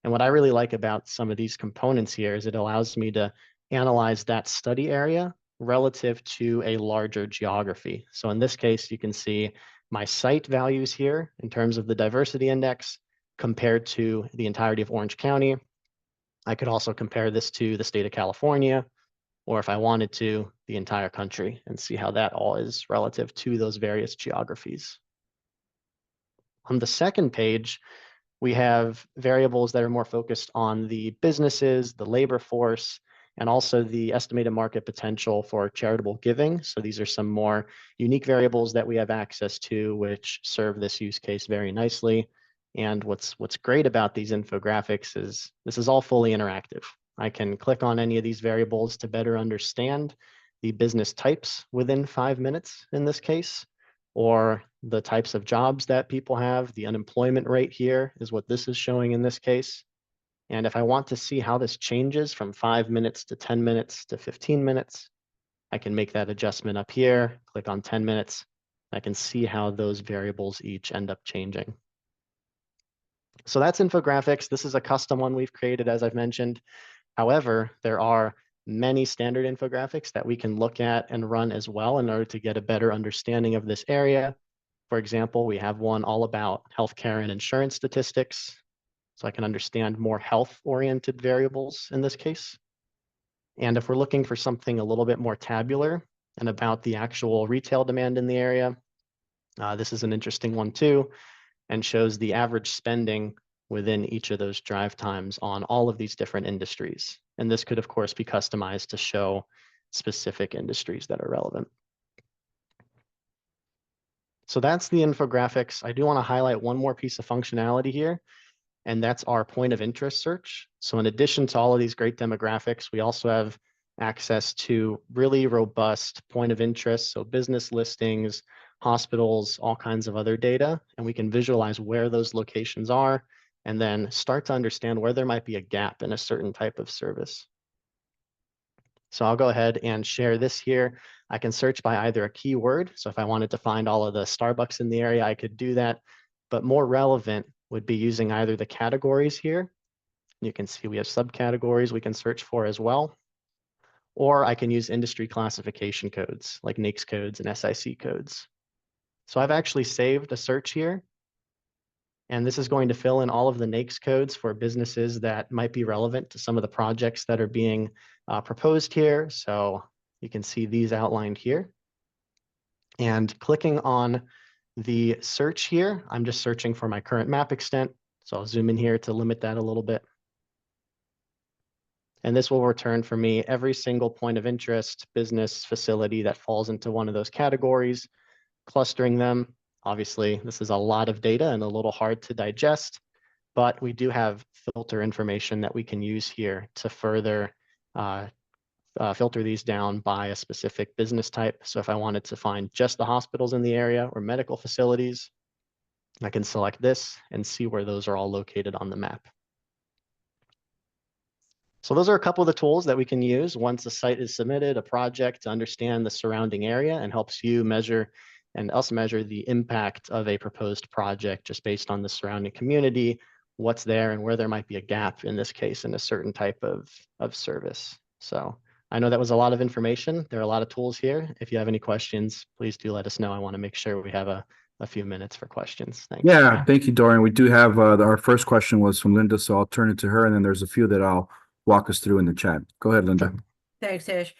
And what I really like about some of these components here is it allows me to analyze that study area relative to a larger geography. So in this case, you can see my site values here in terms of the diversity index compared to the entirety of Orange County. I could also compare this to the state of California, or if I wanted to, the entire country, and see how that all is relative to those various geographies. On the second page, we have variables that are more focused on the businesses, the labor force, and also the estimated market potential for charitable giving. So these are some more unique variables that we have access to, which serve this use case very nicely. And what's great about these infographics is this is all fully interactive. I can click on any of these variables to better understand the business types within 5 minutes in this case, or the types of jobs that people have. The unemployment rate here is what this is showing in this case. And if I want to see how this changes from 5 minutes to 10 minutes to 15 minutes, I can make that adjustment up here, click on 10 minutes. I can see how those variables each end up changing. So that's infographics. This is a custom one we've created, as I've mentioned. However, there are many standard infographics that we can look at and run as well in order to get a better understanding of this area. For example, we have one all about healthcare and insurance statistics, so I can understand more health-oriented variables in this case. And if we're looking for something a little bit more tabular and about the actual retail demand in the area, This is an interesting one too, and shows the average spending within each of those drive times on all of these different industries. And this could, of course, be customized to show specific industries that are relevant. So that's the infographics. I do want to highlight one more piece of functionality here, and that's our point of interest search. So in addition to all of these great demographics, we also have access to really robust point of interest, so business listings, hospitals, all kinds of other data, and we can visualize where those locations are and then start to understand where there might be a gap in a certain type of service. So I'll go ahead and share this here. I can search by either a keyword. So if I wanted to find all of the Starbucks in the area, I could do that. But more relevant would be using either the categories here. You can see we have subcategories we can search for as well. Or I can use industry classification codes like NAICS codes and SIC codes. So I've actually saved a search here. And this is going to fill in all of the NAICS codes for businesses that might be relevant to some of the projects that are being proposed here. So you can see these outlined here. And clicking on the search here, I'm just searching for my current map extent. So I'll zoom in here to limit that a little bit. And this will return for me every single point of interest, business, facility that falls into one of those categories, clustering them. Obviously, this is a lot of data and a little hard to digest, but we do have filter information that we can use here to further filter these down by a specific business type. So if I wanted to find just the hospitals in the area or medical facilities, I can select this and see where those are all located on the map. So those are a couple of the tools that we can use once a site is submitted, a project, to understand the surrounding area, and helps you measure and us measure the impact of a proposed project just based on the surrounding community, what's there and where there might be a gap, in this case, in a certain type of service. So I know that was a lot of information. There are a lot of tools here. If you have any questions, please do let us know. I want to make sure we have a few minutes for questions. Thanks. Yeah, thank you, Dorian. We do have, our first question was from Linda, so I'll turn it to her, and then there's a few that I'll walk us through in the chat. Go ahead, Linda. Thanks, Ish.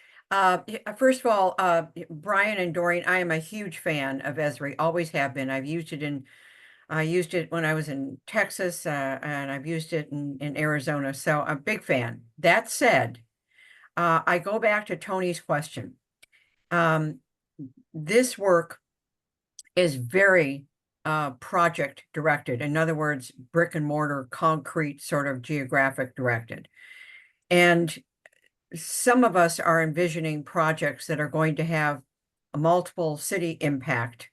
First of all, Brian and Dorian, I am a huge fan of Esri, always have been. I used it when I was in Texas, and I've used it in Arizona, so I'm a big fan. That said, I go back to Tony's question. This work is very project directed. In other words, brick and mortar, concrete, sort of geographic directed. And some of us are envisioning projects that are going to have a multiple city impact.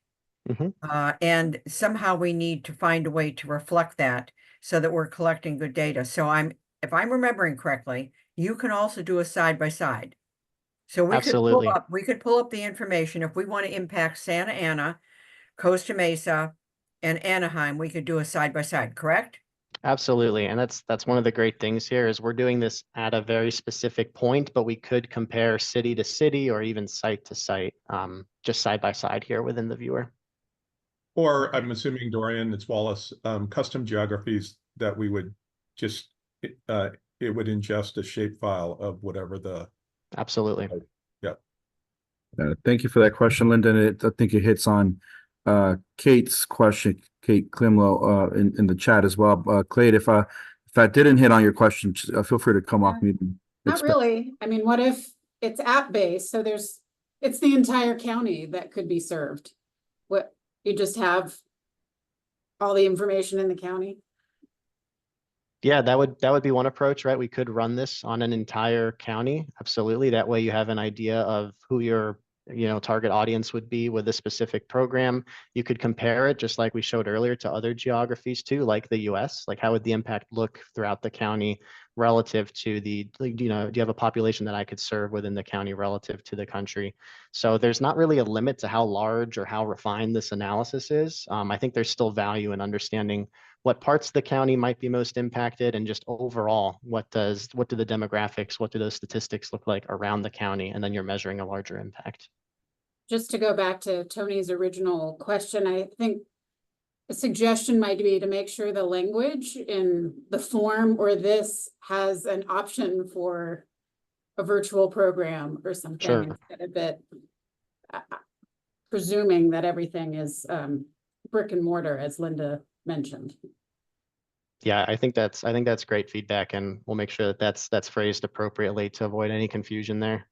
And somehow we need to find a way to reflect that so that we're collecting good data. So if I'm remembering correctly, you can also do a side by side. So we could pull up the information. If we want to impact Santa Ana, Costa Mesa, and Anaheim, we could do a side by side, correct? Absolutely. And that's one of the great things here is we're doing this at a very specific point, but we could compare city to city or even site to site, just side by side here within the viewer. Or I'm assuming, Dorian, it's Wallace, custom geographies that we would just, it would ingest a shapefile of whatever the. Absolutely. Yeah. Thank you for that question, Linda. And I think it hits on Kate's question, Kate Klimlo, in the chat as well. Clade, if I didn't hit on your question, feel free to come off mute. Not really. I mean, what if it's app-based? So it's the entire county that could be served. What, you just have all the information in the county? Yeah, that would be one approach, right? We could run this on an entire county. Absolutely. That way you have an idea of who your target audience would be with a specific program. You could compare it, just like we showed earlier, to other geographies too, like the US. Like, how would the impact look throughout the county relative to do you have a population that I could serve within the county relative to the country? So there's not really a limit to how large or how refined this analysis is. I think there's still value in understanding what parts of the county might be most impacted, and just overall, what do the demographics, what do those statistics look like around the county? And then you're measuring a larger impact. Just to go back to Tony's original question, I think a suggestion might be to make sure the language in the form or this has an option for a virtual program or something. Sure. Instead of it. presuming that everything is brick and mortar, as Linda mentioned. Yeah, I think that's great feedback, and we'll make sure that that's phrased appropriately to avoid any confusion there.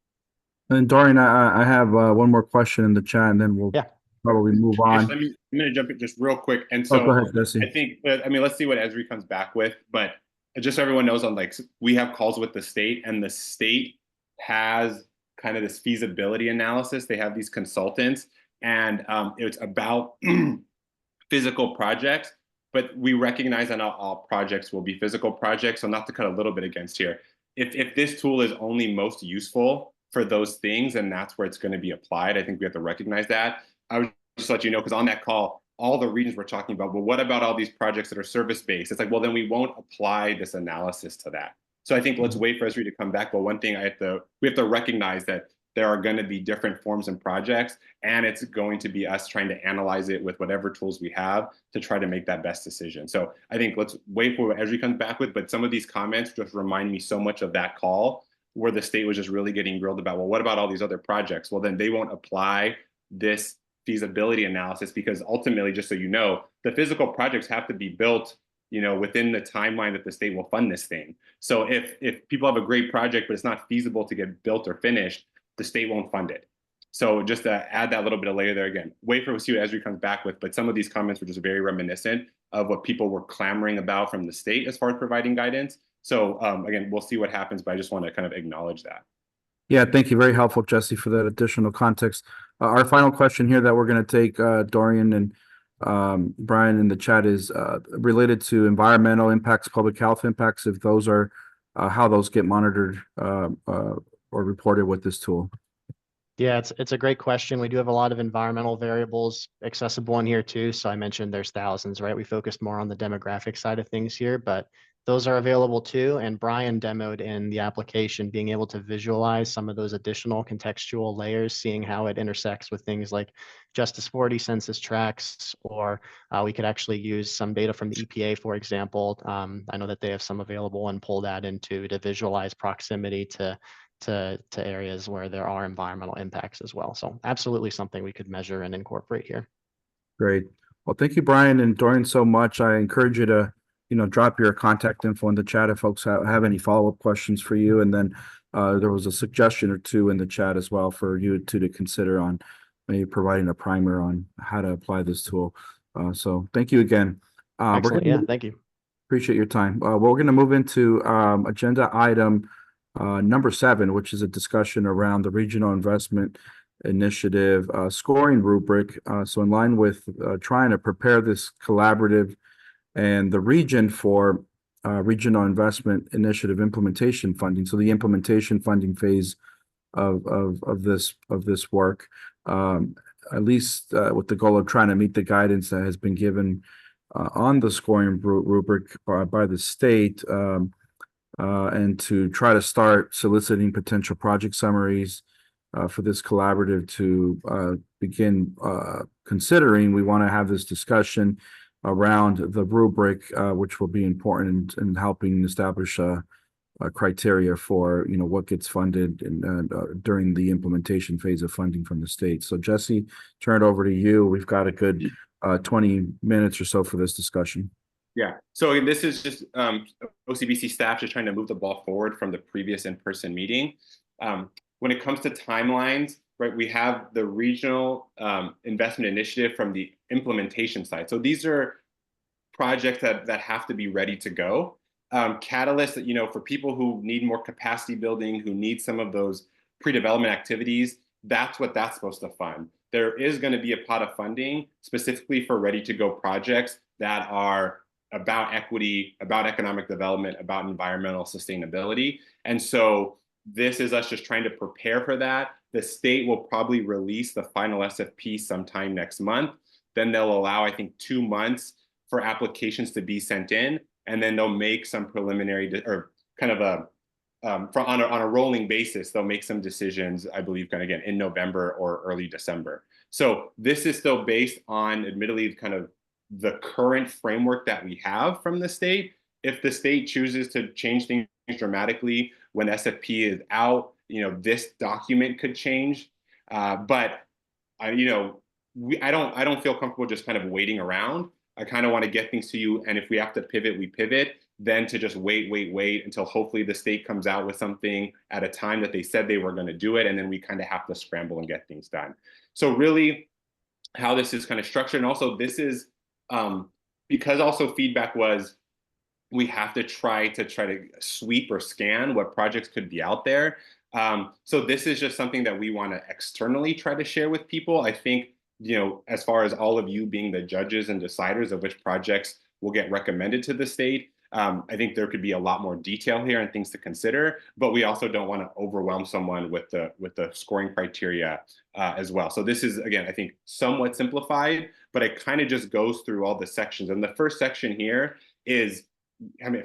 And Dorian, I have one more question in the chat, and then we'll Yeah. probably move Just on. I'm gonna jump in just real quick. And Oh, so go ahead, Jesse. I think, I mean, let's see what Esri comes back with, but just so everyone knows, on like, we have calls with the state, and the state has kind of this feasibility analysis. They have these consultants, and it's about physical projects, but we recognize that not all projects will be physical projects. So not to cut a little bit against here, if this tool is only most useful for those things, and that's where it's going to be applied, I think we have to recognize that. I would just let you know, because on that call, all the regions we're talking about, well, what about all these projects that are service-based? It's like, well, then we won't apply this analysis to that. So I think let's wait for Esri to come back. But one thing we have to recognize that there are going to be different forms and projects, and it's going to be us trying to analyze it with whatever tools we have to try to make that best decision. So I think let's wait for what Esri comes back with, but some of these comments just remind me so much of that call where the state was just really getting grilled about, well, what about all these other projects? Well, then they won't apply this feasibility analysis, because ultimately, just so you know, the physical projects have to be built, you know, within the timeline that the state will fund this thing. So if people have a great project, but it's not feasible to get built or finished, the state won't fund it. So just to add that little bit of layer there again, wait for see what Esri comes back with, but some of these comments were just very reminiscent of what people were clamoring about from the state as far as providing guidance. So again, we'll see what happens, but I just want to kind of acknowledge that. Yeah, thank you. Very helpful, Jesse, for that additional context. Our final question here that we're going to take, Dorian and Brian in the chat, is related to environmental impacts, public health impacts, if those are how those get monitored or reported with this tool. Yeah, it's a great question. We do have a lot of environmental variables accessible in here too. So I mentioned there's thousands, right? We focused more on the demographic side of things here, but those are available too. And Brian demoed in the application being able to visualize some of those additional contextual layers, seeing how it intersects with things like Justice 40 census tracts, or we could actually use some data from the EPA, for example. I know that they have some available, and pull that into to visualize proximity to areas where there are environmental impacts as well. So absolutely something we could measure and incorporate here. Great. Well, thank you, Brian and Dorian, so much. I encourage you to, drop your contact info in the chat if folks have any follow-up questions for you. And then there was a suggestion or two in the chat as well for you to consider on maybe providing a primer on how to apply this tool. So thank you again. Excellent. Yeah, thank you. Appreciate your time. We're going to move into agenda item number 7, which is a discussion around the Regional Investment Initiative scoring rubric. So in line with trying to prepare this collaborative and the region for Regional Investment Initiative implementation funding. So the implementation funding phase of this work, at least with the goal of trying to meet the guidance that has been given on the scoring rubric by the state, and to try to start soliciting potential project summaries for this collaborative to begin considering. We want to have this discussion around the rubric, which will be important in helping establish a criteria for what gets funded during the implementation phase of funding from the state. So Jesse, turn it over to you. We've got a good 20 minutes or so for this discussion. Yeah. So again, this is just OCBC staff just trying to move the ball forward from the previous in-person meeting. When it comes to timelines, right, we have the Regional Investment Initiative from the implementation side. So these are projects that have to be ready to go. Catalysts that, for people who need more capacity building, who need some of those pre-development activities, that's what that's supposed to fund. There is going to be a pot of funding specifically for ready-to-go projects that are about equity, about economic development, about environmental sustainability. And so this is us just trying to prepare for that. The state will probably release the final SFP sometime next month. Then they'll allow, I think, 2 months for applications to be sent in. And then they'll make some preliminary or kind of on a rolling basis, they'll make some decisions, I believe, kind of again in November or early December. So this is still based on, admittedly, kind of the current framework that we have from the state. If the state chooses to change things dramatically when SFP is out, this document could change. But I don't feel comfortable just kind of waiting around. I kind of want to get things to you, and if we have to pivot, we pivot. Then to just wait until hopefully the state comes out with something at a time that they said they were going to do it, and then we kind of have to scramble and get things done. So really, how this is kind of structured, and also this is because also feedback was we have to try to sweep or scan what projects could be out there. So this is just something that we want to externally try to share with people. I think, as far as all of you being the judges and deciders of which projects will get recommended to the state, I think there could be a lot more detail here and things to consider, but we also don't want to overwhelm someone with the scoring criteria as well. So this is, again, I think somewhat simplified, but it kind of just goes through all the sections. And the first section here is,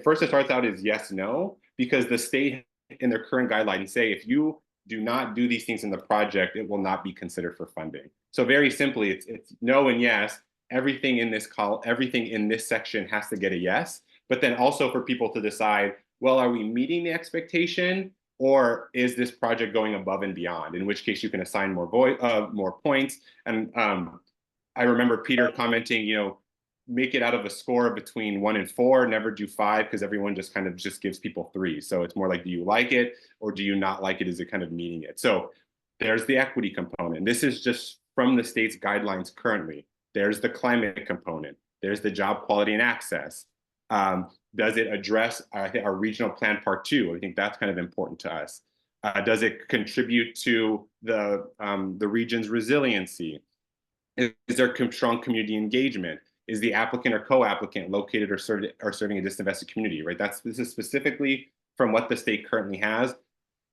first it starts out as yes, no, because the state in their current guidelines say if you do not do these things in the project, it will not be considered for funding. So very simply, it's no and yes. Everything in this everything in this section has to get a yes. But then also for people to decide, well, are we meeting the expectation, or is this project going above and beyond? In which case you can assign more points. And I remember Peter commenting, make it out of a score between 1 and 4, never do 5, because everyone just kind of gives people 3. So it's more like, do you like it or do you not like it? Is it kind of meeting it? So there's the equity component. This is just from the state's guidelines currently. There's the climate component. There's the job quality and access. Does it address our regional plan part 2? I think that's kind of important to us. Does it contribute to the region's resiliency? Is there strong community engagement? Is the applicant or co-applicant located or serving a disinvested community, right? This is specifically from what the state currently has.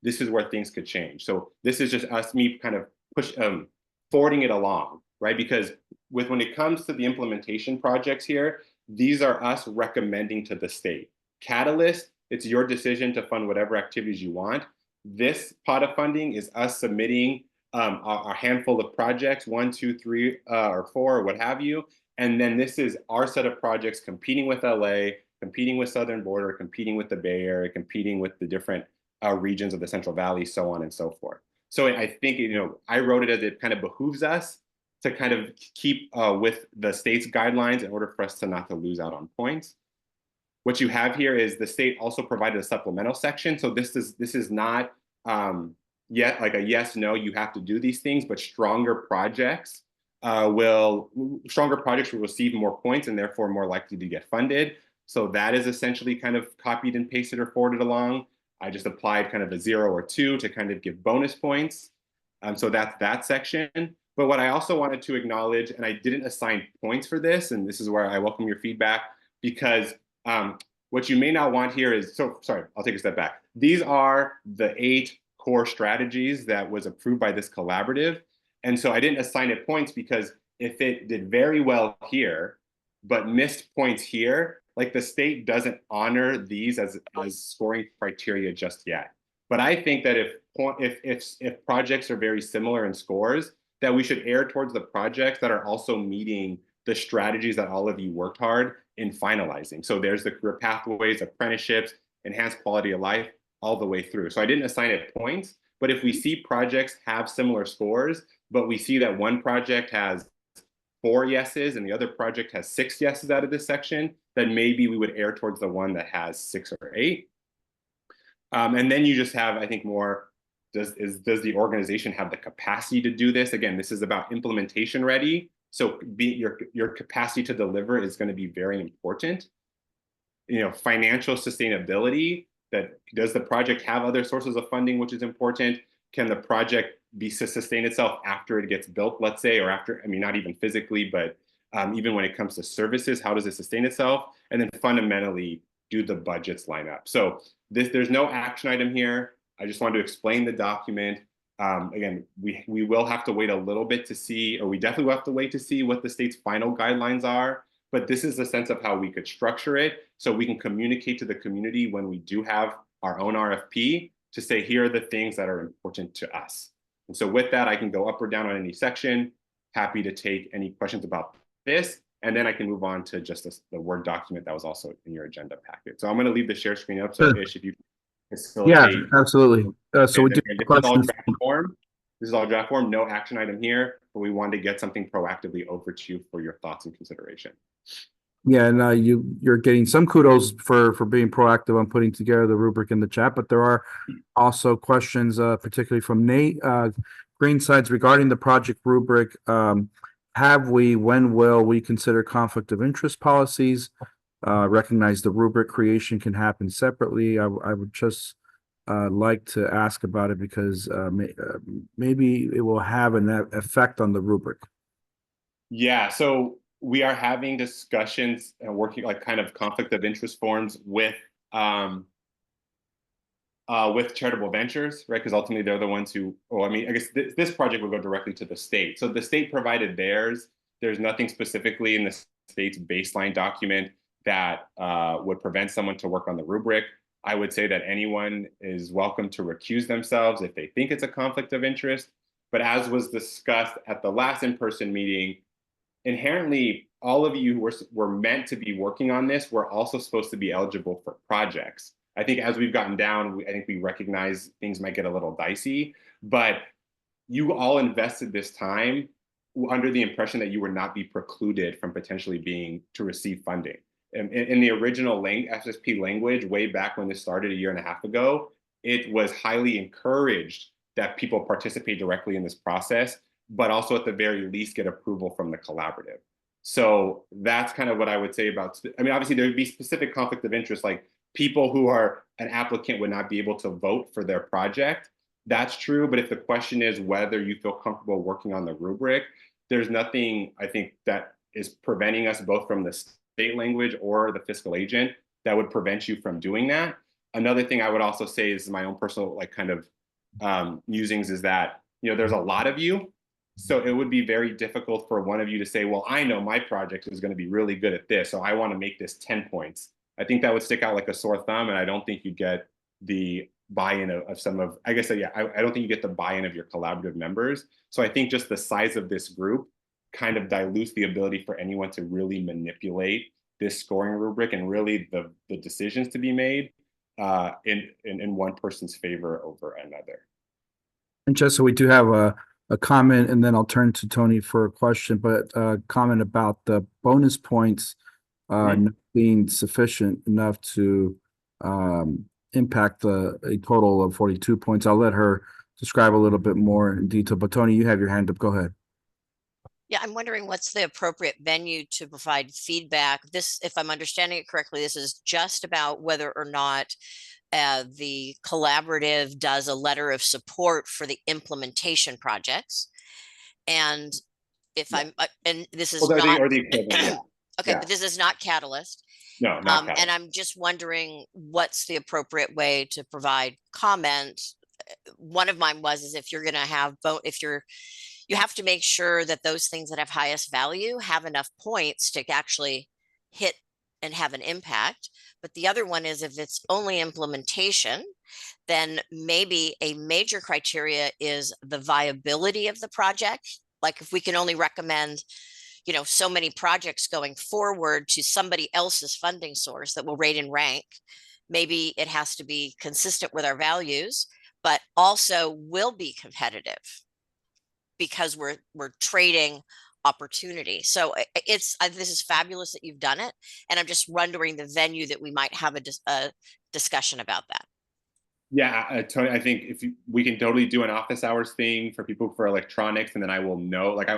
This is where things could change. So this is just me kind of forwarding it along, right? Because when it comes to the implementation projects here, these are us recommending to the state. Catalyst, it's your decision to fund whatever activities you want. This pot of funding is us submitting a handful of projects, 1, 2, 3, or 4, or what have you. And then this is our set of projects competing with LA, competing with Southern Border, competing with the Bay Area, competing with the different regions of the Central Valley, so on and so forth. So I think, I wrote it as it kind of behooves us to kind of keep with the state's guidelines in order for us to not to lose out on points. What you have here is the state also provided a supplemental section. So this is not yet like a yes, no, you have to do these things, but stronger projects will receive more points and therefore more likely to get funded. So that is essentially kind of copied and pasted or forwarded along. I just applied kind of a 0 or 2 to kind of give bonus points. So that's that section. But what I also wanted to acknowledge, and I didn't assign points for this, and this is where I welcome your feedback, because what you may not want here is, sorry, I'll take a step back. These are the 8 core strategies that was approved by this collaborative. And so I didn't assign it points because if it did very well here, but missed points here, like the state doesn't honor these as scoring criteria just yet. But I think that if projects are very similar in scores, that we should err towards the projects that are also meeting the strategies that all of you worked hard in finalizing. So there's the career pathways, apprenticeships, enhanced quality of life, all the way through. So I didn't assign it points, but if we see projects have similar scores, but we see that one project has 4 yeses and the other project has 6 yeses out of this section, then maybe we would err towards the one that has 6 or 8. And then you just have, I think, more, does the organization have the capacity to do this? Again, this is about implementation ready. So your capacity to deliver is going to be very important. Financial sustainability, that does the project have other sources of funding, which is important? Can the project sustain itself after it gets built, let's say, or after, not even physically, but even when it comes to services, how does it sustain itself? And then fundamentally, do the budgets line up? So there's no action item here. I just wanted to explain the document. Again, we will have to wait a little bit to see, or we definitely will have to wait to see what the state's final guidelines are. But this is a sense of how we could structure it so we can communicate to the community when we do have our own RFP to say, here are the things that are important to us. And so with that, I can go up or down on any section. Happy to take any questions about this. And then I can move on to just the Word document that was also in your agenda packet. So I'm going to leave the share screen up. So Ish, if you yeah, absolutely. So we do this is all draft form. This is all draft form, no action item here. but we wanted to get something proactively over to you for your thoughts and consideration. Yeah, and you're getting some kudos for being proactive on putting together the rubric in the chat, but there are also questions, particularly from Nate Greensides regarding the project rubric. When will we consider conflict of interest policies? Recognize the rubric creation can happen separately. I would just like to ask about it because maybe it will have an effect on the rubric. Yeah, so we are having discussions and working like kind of conflict of interest forms with charitable ventures, right? Because ultimately they're the ones who, I mean, I guess this project will go directly to the state. So the state provided theirs. There's nothing specifically in the state's baseline document that would prevent someone to work on the rubric. I would say that anyone is welcome to recuse themselves if they think it's a conflict of interest. But as was discussed at the last in-person meeting, inherently, all of you who were meant to be working on this were also supposed to be eligible for projects. I think as we've gotten down, I think we recognize things might get a little dicey, but you all invested this time under the impression that you would not be precluded from potentially to receive funding. In the original SSP language, way back when this started a year and a half ago, it was highly encouraged that people participate directly in this process, but also at the very least get approval from the collaborative. So that's kind of what I would say about, I mean, obviously there would be specific conflict of interest, like people who are an applicant would not be able to vote for their project. That's true, but if the question is whether you feel comfortable working on the rubric, there's nothing, I think, that is preventing us both from the state language or the fiscal agent that would prevent you from doing that. Another thing I would also say is my own personal like kind of musings is that, you know, there's a lot of you. So it would be very difficult for one of you to say, well, I know my project is going to be really good at this, so I want to make this 10 points. I think that would stick out like a sore thumb, and I don't think you get the buy-in of some of, I guess, yeah, I don't think you get the buy-in of your collaborative members. So I think just the size of this group kind of dilutes the ability for anyone to really manipulate this scoring rubric and really the decisions to be made in one person's favor over another. And just so we do have a comment, and then I'll turn to Tony for a question, but a comment about the bonus points not being sufficient enough to impact a total of 42 points. I'll let her describe a little bit more in detail, but Tony, you have your hand up. Go ahead. Yeah, I'm wondering what's the appropriate venue to provide feedback. This, if I'm understanding it correctly, this is just about whether or not the collaborative does a letter of support for the implementation projects. And if I'm, and this is not, okay, but this is not Catalyst. No, not Catalyst. And I'm just wondering what's the appropriate way to provide comment. One of mine is if you're going to have vote, you have to make sure that those things that have highest value have enough points to actually hit and have an impact. But the other one is if it's only implementation, then maybe a major criteria is the viability of the project. Like if we can only recommend, you know, so many projects going forward to somebody else's funding source that will rate and rank, maybe it has to be consistent with our values, but also will be competitive because we're trading opportunity. So this is fabulous that you've done it. And I'm just wondering the venue that we might have a discussion about that. Yeah, Tony, I think we can totally do an office hours thing for people for electronics, and then I will know, like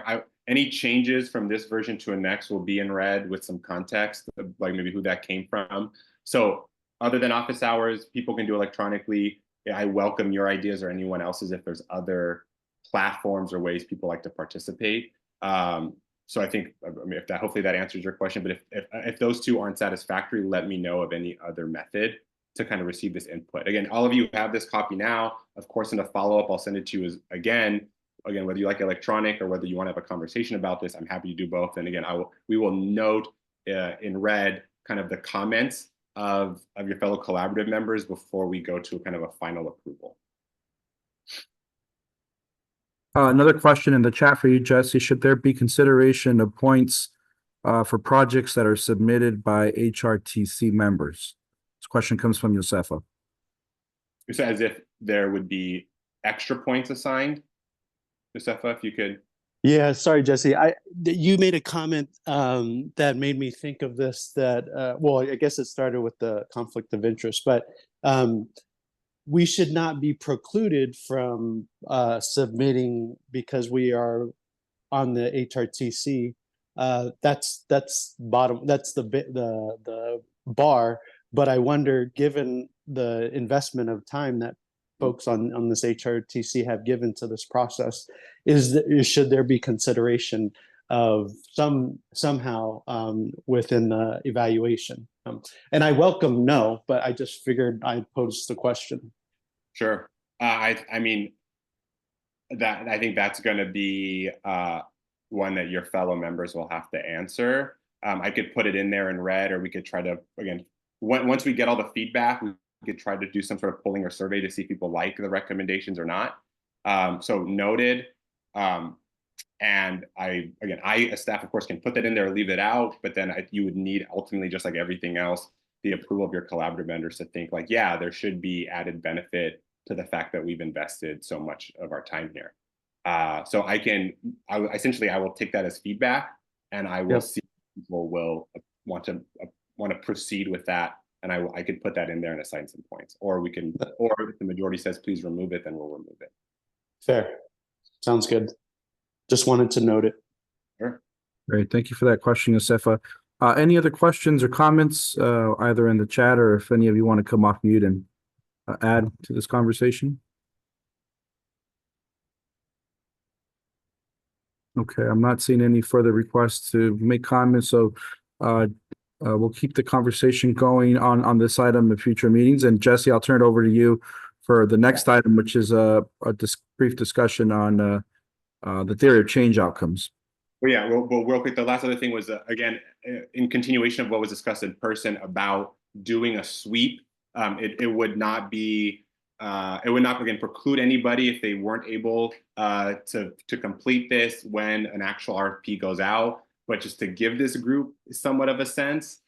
any changes from this version to a next will be in red with some context, like maybe who that came from. So other than office hours, people can do electronically. Yeah, I welcome your ideas or anyone else's if there's other platforms or ways people like to participate. So I think, I mean, hopefully that answers your question, but if those two aren't satisfactory, let me know of any other method to kind of receive this input. Again, all of you have this copy now. Of course, in a follow-up, I'll send it to you again, whether you like electronic or whether you want to have a conversation about this, I'm happy to do both. And again, we will note in red kind of the comments of your fellow collaborative members before we go to kind of a final approval. Another question in the chat for you, Jesse. Should there be consideration of points for projects that are submitted by HRTC members? This question comes from Josefa. It's as if there would be extra points assigned. Josefa, if you could. Yeah, sorry, Jesse. You made a comment that made me think of this that well, I guess it started with the conflict of interest, but we should not be precluded from submitting because we are on the HRTC. That's the bar. But I wonder, given the investment of time that folks on this HRTC have given to this process, should there be consideration of somehow within the evaluation? And I welcome no, but I just figured I'd pose the question. Sure. I mean, that I think that's going to be one that your fellow members will have to answer. I could put it in there in red, or we could try to, again, once we get all the feedback, we could try to do some sort of polling or survey to see if people like the recommendations or not. So noted. And I, as staff, of course, can put that in there or leave it out, but then you would need ultimately, just like everything else, the approval of your collaborative vendors to think like, yeah, there should be added benefit to the fact that we've invested so much of our time here. So I will take that as feedback, and I will see if people will want to proceed with that, and I could put that in there and assign some points, or we can, or if the majority says please remove it, then we'll remove it. Fair. Sounds good. Just wanted to note it. Sure. Great. Thank you for that question, Josefa. Any other questions or comments, either in the chat or if any of you want to come off mute and add to this conversation? Okay, I'm not seeing any further requests to make comments, so we'll keep the conversation going on this item in future meetings. And Jesse, I'll turn it over to you for the next item, which is a brief discussion on the theory of change outcomes. Well, yeah, well, real quick, the last other thing was, again, in continuation of what was discussed in person about doing a sweep. It would not be, again, preclude anybody if they weren't able to complete this when an actual RFP goes out, but just to give this group somewhat of a sense,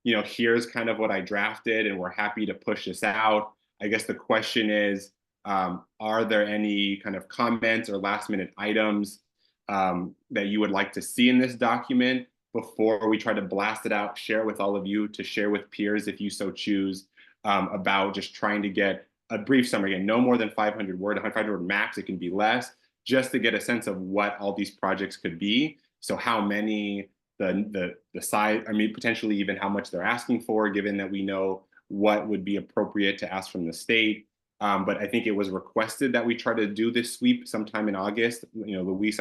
here's kind of what I drafted, and we're happy to push this out. I guess the question is, are there any kind of comments or last minute items that you would like to see in this document before we try to blast it out, share it with all of you, to share with peers if you so choose, about just trying to get a brief summary, again, no more than 500 word, 500 word max, it can be less, just to get a sense of what all these projects could be. So how many, the size, I mean, potentially even how much they're asking for, given that we know what would be appropriate to ask from the state. But I think it was requested that we try to do this sweep sometime in August. Luis,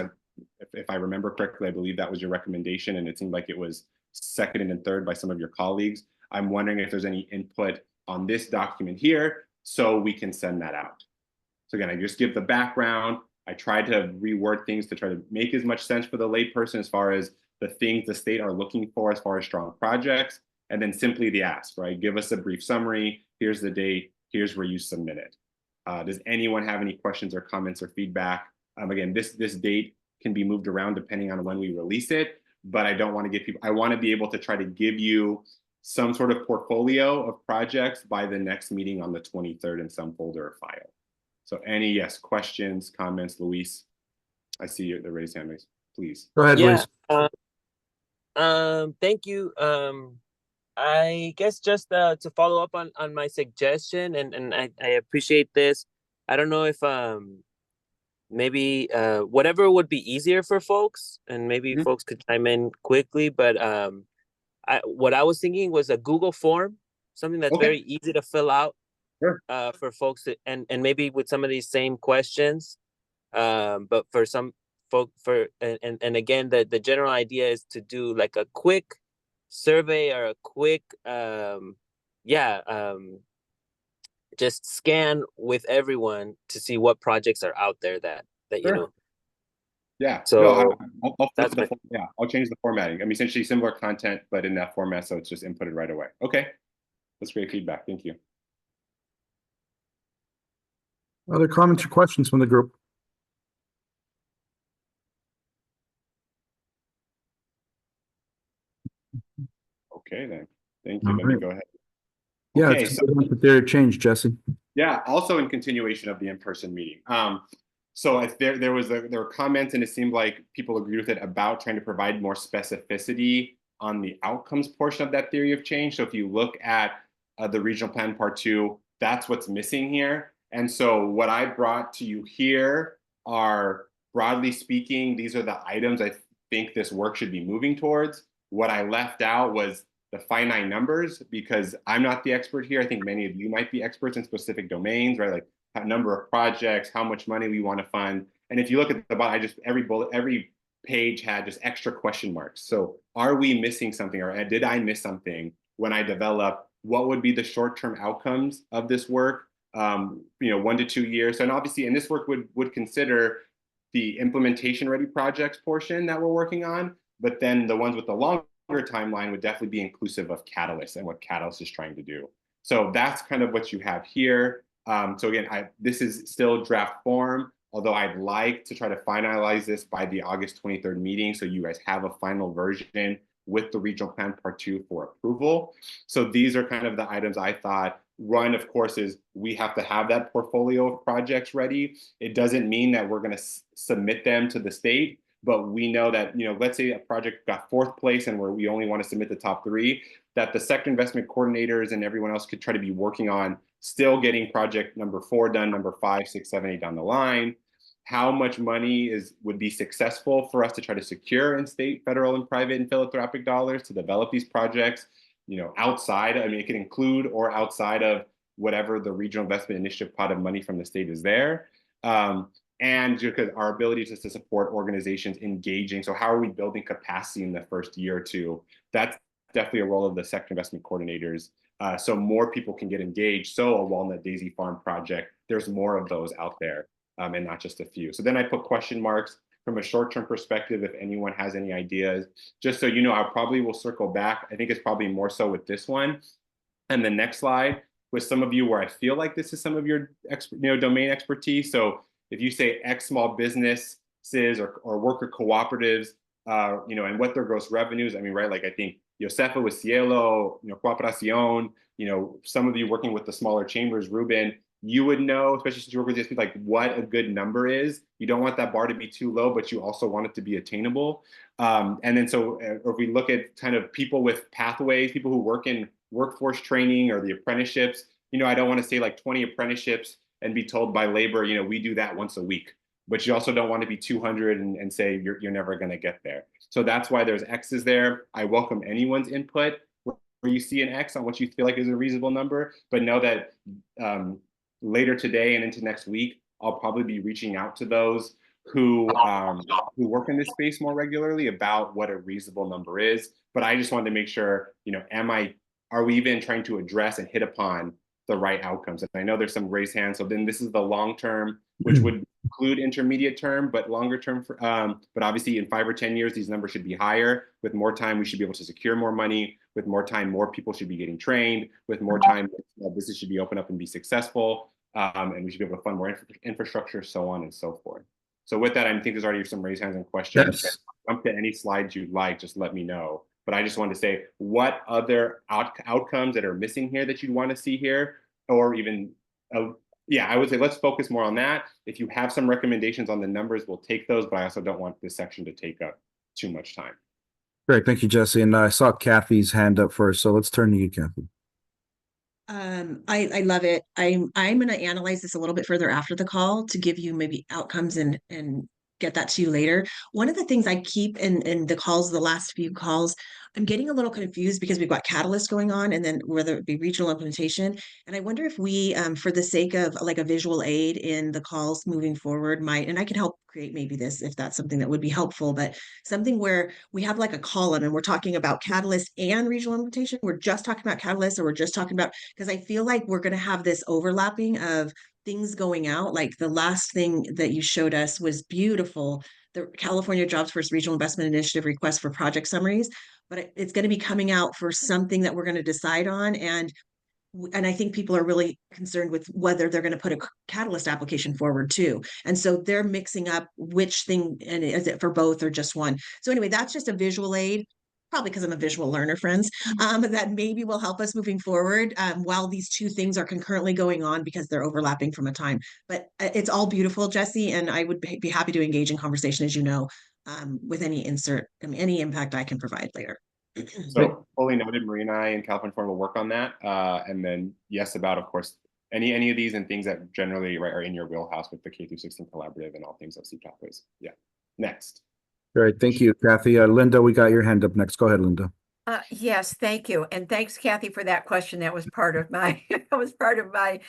if I remember correctly, I believe that was your recommendation, and it seemed like it was seconded and third by some of your colleagues. I'm wondering if there's any input on this document here so we can send that out. So again, I just give the background. I tried to reword things to try to make as much sense for the layperson as far as the things the state are looking for as far as strong projects, and then simply the ask, right? Give us a brief summary. Here's the date. Here's where you submit it. Does anyone have any questions or comments or feedback? Again, this date can be moved around depending on when we release it, but I don't want to give people, I want to be able to try to give you some sort of portfolio of projects by the next meeting on the 23rd in some folder or file. So any, questions, comments, Luis? I see the raised hand, please. Go ahead, Luis. Thank you. I guess just to follow up on my suggestion, and I appreciate this. I don't know if maybe whatever would be easier for folks, and maybe folks could chime in quickly, but what I was thinking was a Google form, something that's very easy to fill out for folks to, and maybe with some of these same questions, but for some folk, and again, the general idea is to do like a quick survey or a quick just scan with everyone to see what projects are out there that you know. Yeah, so no, I'll change the formatting. I mean, essentially similar content, but in that format, so it's just inputted right away. Okay, that's great feedback. Thank you. Other comments or questions from the group? Okay, then. Thank you. Let me go ahead. Yeah, okay, it's the theory of change, Jesse. Yeah, also in continuation of the in-person meeting. So if there were comments, and it seemed like people agreed with it about trying to provide more specificity on the outcomes portion of that theory of change. So if you look at the regional plan part 2, that's what's missing here. And so what I brought to you here are, broadly speaking, these are the items I think this work should be moving towards. What I left out was the finite numbers, because I'm not the expert here. I think many of you might be experts in specific domains, right? Like number of projects, how much money we want to fund. And if you look at the bottom, every page had just extra question marks. So are we missing something, or did I miss something when I developed what would be the short-term outcomes of this work? 1 to 2 years. And obviously, and this work would consider the implementation ready projects portion that we're working on, but then the ones with the longer timeline would definitely be inclusive of Catalyst and what Catalyst is trying to do. So that's kind of what you have here. So again, this is still draft form, although I'd like to try to finalize this by the August 23rd meeting, so you guys have a final version with the regional plan part 2 for approval. So these are kind of the items I thought. One, of course, is we have to have that portfolio of projects ready. It doesn't mean that we're going to submit them to the state, but we know that, let's say a project got 4th place and we only want to submit the top 3, that the sector investment coordinators and everyone else could try to be working on still getting project number 4 done, number 5, 6, 7, 8 down the line. How much money would be successful for us to try to secure in state, federal, and private and philanthropic dollars to develop these projects, outside, it can include or outside of whatever the regional investment initiative pot of money from the state is there. And because our ability to support organizations engaging. So how are we building capacity in the first year or 2? That's definitely a role of the sector investment coordinators. So more people can get engaged. So a Walnut Daisy Farm project, there's more of those out there, and not just a few. So then I put question marks from a short-term perspective, if anyone has any ideas. Just so you know, I probably will circle back. I think it's probably more so with this one. And the next slide, with some of you where I feel like this is some of your domain expertise. So if you say X small businesses or worker cooperatives, and what their gross revenues, right, like I think Josefa with Cielo, Cooperación, some of you working with the smaller chambers, Ruben, you would know, especially since you work with DSP, like what a good number is. You don't want that bar to be too low, but you also want it to be attainable. And then so if we look at kind of people with pathways, people who work in workforce training or the apprenticeships, I don't want to say like 20 apprenticeships and be told by labor, we do that once a week. But you also don't want to be 200 and say you're never going to get there. So that's why there's X's there. I welcome anyone's input where you see an X on what you feel like is a reasonable number, but know that later today and into next week, I'll probably be reaching out to those who work in this space more regularly about what a reasonable number is. But I just wanted to make sure, are we even trying to address and hit upon the right outcomes? And I know there's some raised hands. So then this is the long term, which would include intermediate term, but longer term. But obviously in 5 or 10 years, these numbers should be higher. With more time, we should be able to secure more money. With more time, more people should be getting trained. With more time, business should be open up and be successful. And we should be able to fund more infrastructure, so on and so forth. So with that, I think there's already some raised hands and questions. Yes. Jump to any slides you'd like, just let me know. But I just wanted to say, what other outcomes that are missing here that you'd want to see here? Or even, I would say let's focus more on that. If you have some recommendations on the numbers, we'll take those, but I also don't want this section to take up too much time. Great, thank you, Jesse. And I saw Kathy's hand up first, so let's turn to you, Kathy. I love it. I'm going to analyze this a little bit further after the call to give you maybe outcomes and get that to you later. One of the things I keep in the calls, the last few calls, I'm getting a little confused because we've got Catalyst going on, and then whether it be regional implementation. And I wonder if we, for the sake of like a visual aid in the calls moving forward, and I can help create maybe this if that's something that would be helpful, but something where we have like a column and we're talking about Catalyst and regional implementation. We're just talking about Catalyst, or we're just talking about, because I feel like we're going to have this overlapping of things going out. Like the last thing that you showed us was beautiful. The California Jobs First Regional Investment Initiative request for project summaries, but it's going to be coming out for something that we're going to decide on. And I think people are really concerned with whether they're going to put a Catalyst application forward too. And so they're mixing up which thing, and is it for both or just one? So anyway, that's just a visual aid. probably because I'm a visual learner, friends, that maybe will help us moving forward while these two things are concurrently going on because they're overlapping from a time. But it's all beautiful, Jesse, and I would be happy to engage in conversation, as you know, with any any impact I can provide later. So fully noted, Marie and I in California Forum will work on that. And then yes, about, of course, any of these and things that generally are in your wheelhouse with the K-16 collaborative and all things OC pathways. Yeah. Next. Great, thank you, Kathy. Linda, we got your hand up next. Go ahead, Linda. Yes, thank you. And thanks, Kathy, for that question. That was part of my, that was part of my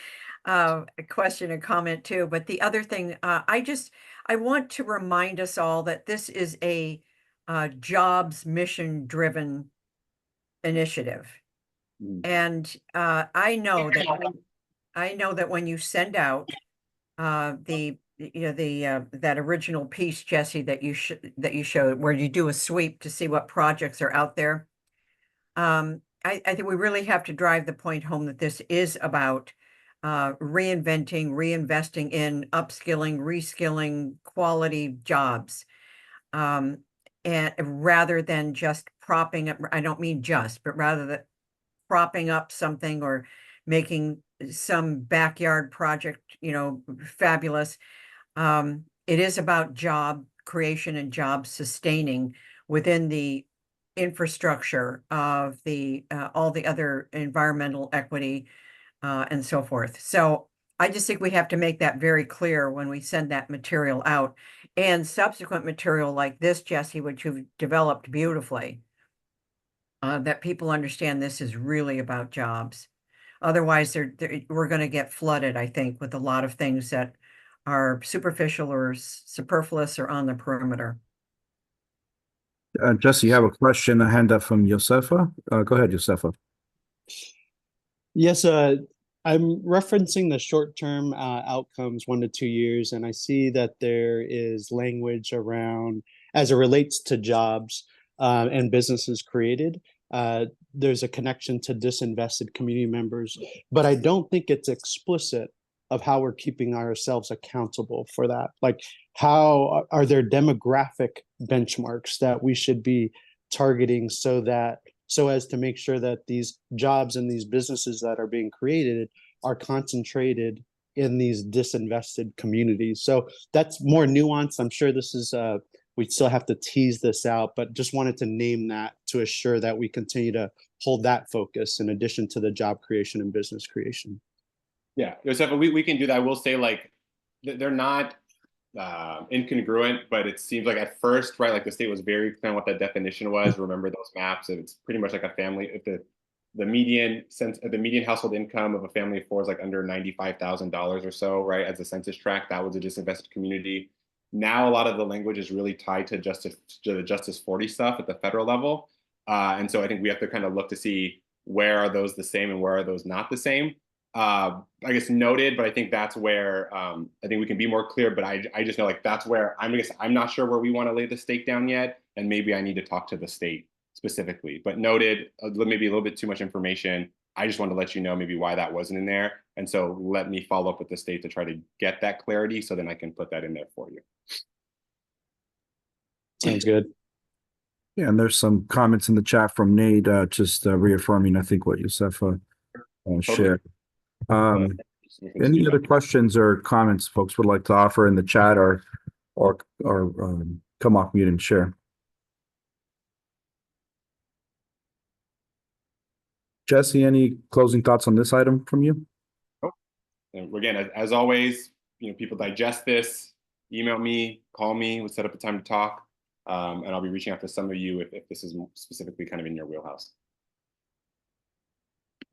question and comment too. But the other thing, I want to remind us all that this is a jobs mission driven initiative. And I know that when you send out that original piece, Jesse, that you showed, where you do a sweep to see what projects are out there. I think we really have to drive the point home that this is about reinventing, reinvesting in upskilling, reskilling quality jobs. And rather than just propping up, I don't mean just, but rather than propping up something or making some backyard project, fabulous. It is about job creation and job sustaining within the infrastructure of the all the other environmental equity and so forth. So I just think we have to make that very clear when we send that material out, and subsequent material like this, Jesse, which you've developed beautifully, that people understand this is really about jobs. Otherwise, we're going to get flooded, I think, with a lot of things that are superficial or superfluous or on the perimeter. Jesse, you have a question, a hand up from Josefa. Go ahead, Josefa. Yes, I'm referencing the short-term outcomes, 1 to 2 years, and I see that there is language around, as it relates to jobs and businesses created, there's a connection to disinvested community members, but I don't think it's explicit of how we're keeping ourselves accountable for that. Like, how are there demographic benchmarks that we should be targeting so as to make sure that these jobs and these businesses that are being created are concentrated in these disinvested communities? So that's more nuanced. I'm sure this is we still have to tease this out, but just wanted to name that to assure that we continue to hold that focus in addition to the job creation and business creation. Yeah, Josefa, we can do that. I will say, like, they're not incongruent, but it seems like at first, right, like the state was very clear on what that definition was. Remember those maps, and it's pretty much like a family. If the median household income of a family of four is like under $95,000 or so, right, as a census tract, that was a disinvested community. Now a lot of the language is really tied to the Justice 40 stuff at the federal level, and so I think we have to kind of look to see where are those the same and where are those not the same. I guess noted, but I think that's where I think we can be more clear. But I just know, like, that's where I'm not sure where we want to lay the stake down yet, and maybe I need to talk to the state specifically. But noted, maybe a little bit too much information. I just wanted to let you know maybe why that wasn't in there, and so let me follow up with the state to try to get that clarity, so then I can put that in there for you. Sounds good. Yeah, and there's some comments in the chat from Nate, just reaffirming, I think, what Josefa shared. Any other questions or comments folks would like to offer in the chat or come off mute and share? Jesse, any closing thoughts on this item from you? And again, as always, people digest this, email me, call me, we'll set up a time to talk, and I'll be reaching out to some of you if this is specifically kind of in your wheelhouse.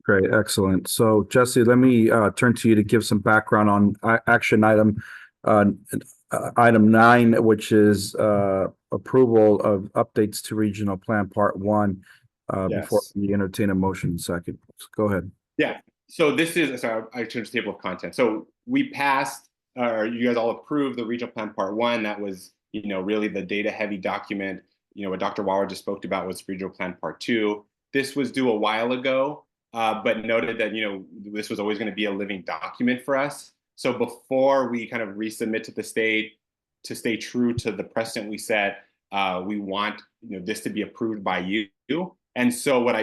Great, excellent. So Jesse, let me turn to you to give some background on action item 9, which is approval of updates to Regional Plan Part 1. Before we entertain a motion second. Go ahead. Yeah, so this is, sorry, I changed the table of content. So we passed, or you guys all approved the Regional Plan Part 1. That was, really the data heavy document. What Dr. Waller just spoke about was Regional Plan Part 2. This was due a while ago. But noted that, this was always going to be a living document for us. So before we kind of resubmit to the state to stay true to the precedent we set, we want this to be approved by you. And so what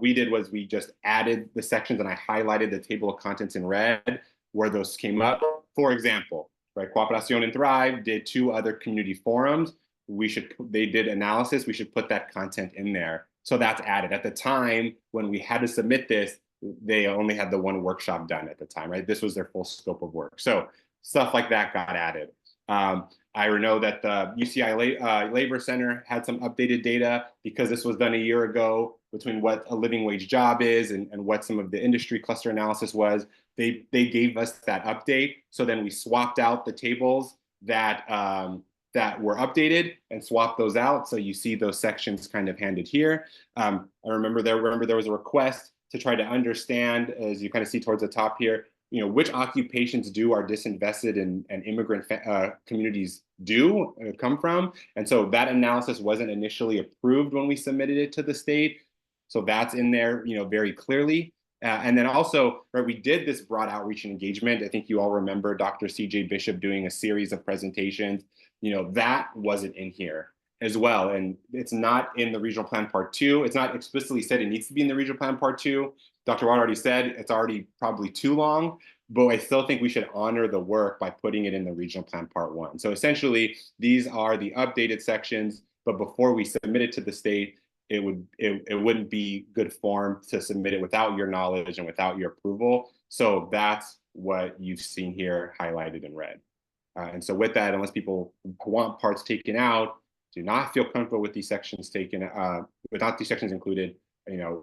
we did was we just added the sections and I highlighted the table of contents in red where those came up. For example, right, Cooperación and Thrive did 2 other community forums. They did analysis, we should put that content in there. So that's added. At the time when we had to submit this, they only had the 1 workshop done at the time, right? This was their full scope of work. So stuff like that got added. I know that the UCI Labor Center had some updated data because this was done a year ago between what a living wage job is and what some of the industry cluster analysis was. They gave us that update. So then we swapped out the tables that were updated and swapped those out. So you see those sections kind of handed here. I remember there was a request to try to understand, as you kind of see towards the top here, which occupations do our disinvested and immigrant communities come from. And so that analysis wasn't initially approved when we submitted it to the state. So that's in there, very clearly. And then also, right, we did this broad outreach and engagement. I think you all remember Dr. CJ Bishop doing a series of presentations. That wasn't in here as well. And it's not in the regional plan part 2. It's not explicitly said it needs to be in the regional plan part 2. Dr. Watt already said it's already probably too long, but I still think we should honor the work by putting it in the regional plan part 1. So essentially, these are the updated sections, but before we submit it to the state, it wouldn't be good form to submit it without your knowledge and without your approval. So that's what you've seen here highlighted in red. And so with that, unless people want parts taken out, do not feel comfortable with these sections taken, without these sections included,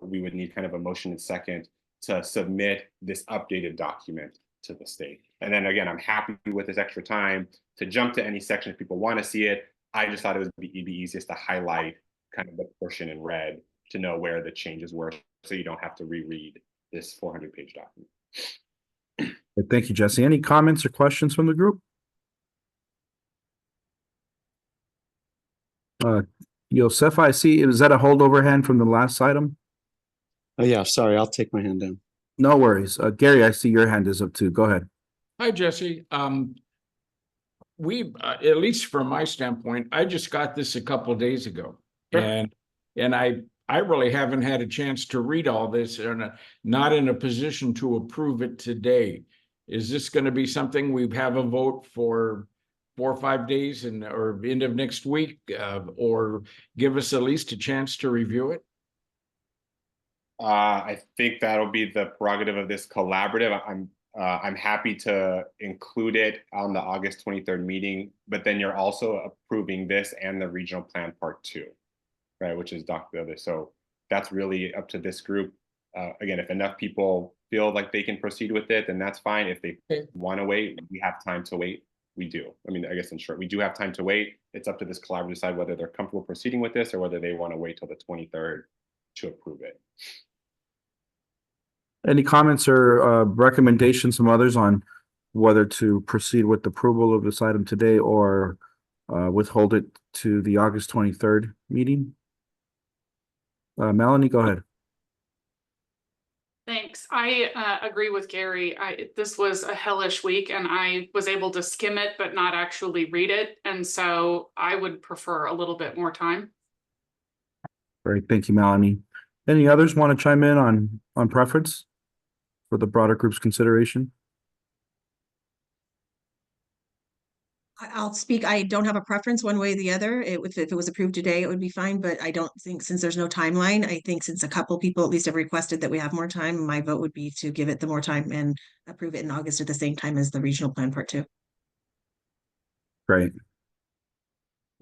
we would need kind of a motion and second to submit this updated document to the state. And then again, I'm happy with this extra time to jump to any section if people want to see it. I just thought it would be easiest to highlight kind of the portion in red to know where the changes were, so you don't have to reread this 400-page document. Thank you, Jesse. Any comments or questions from the group? Yosef, I see, is that a holdover hand from the last item? Oh yeah, sorry, I'll take my hand down. No worries. Gary, I see your hand is up too. Go ahead. Hi, Jesse. We, at least from my standpoint, I just got this a couple of days ago. Sure. And I really haven't had a chance to read all this and not in a position to approve it today. Is this going to be something we have a vote for 4 or 5 days or end of next week, or give us at least a chance to review it? I think that'll be the prerogative of this collaborative. I'm happy to include it on the August 23rd meeting, but then you're also approving this and the regional plan part 2, right? Which is the other. So that's really up to this group. Again, if enough people feel like they can proceed with it, then that's fine. If they want to wait, we have time to wait. We do. I mean, I guess in short, we do have time to wait. It's up to this collaborative to decide whether they're comfortable proceeding with this or whether they want to wait till the 23rd to approve it. Any comments or recommendations from others on whether to proceed with approval of this item today or withhold it to the August 23rd meeting? Melanie, go ahead. Thanks. I agree with Gary. This was a hellish week and I was able to skim it, but not actually read it. And so I would prefer a little bit more time. Great. Thank you, Melanie. Any others want to chime in on preference for the broader group's consideration? I'll speak. I don't have a preference one way or the other. If it was approved today, it would be fine. But I don't think, since there's no timeline, I think since a couple people at least have requested that we have more time, my vote would be to give it the more time and approve it in August at the same time as the regional plan part 2. Great.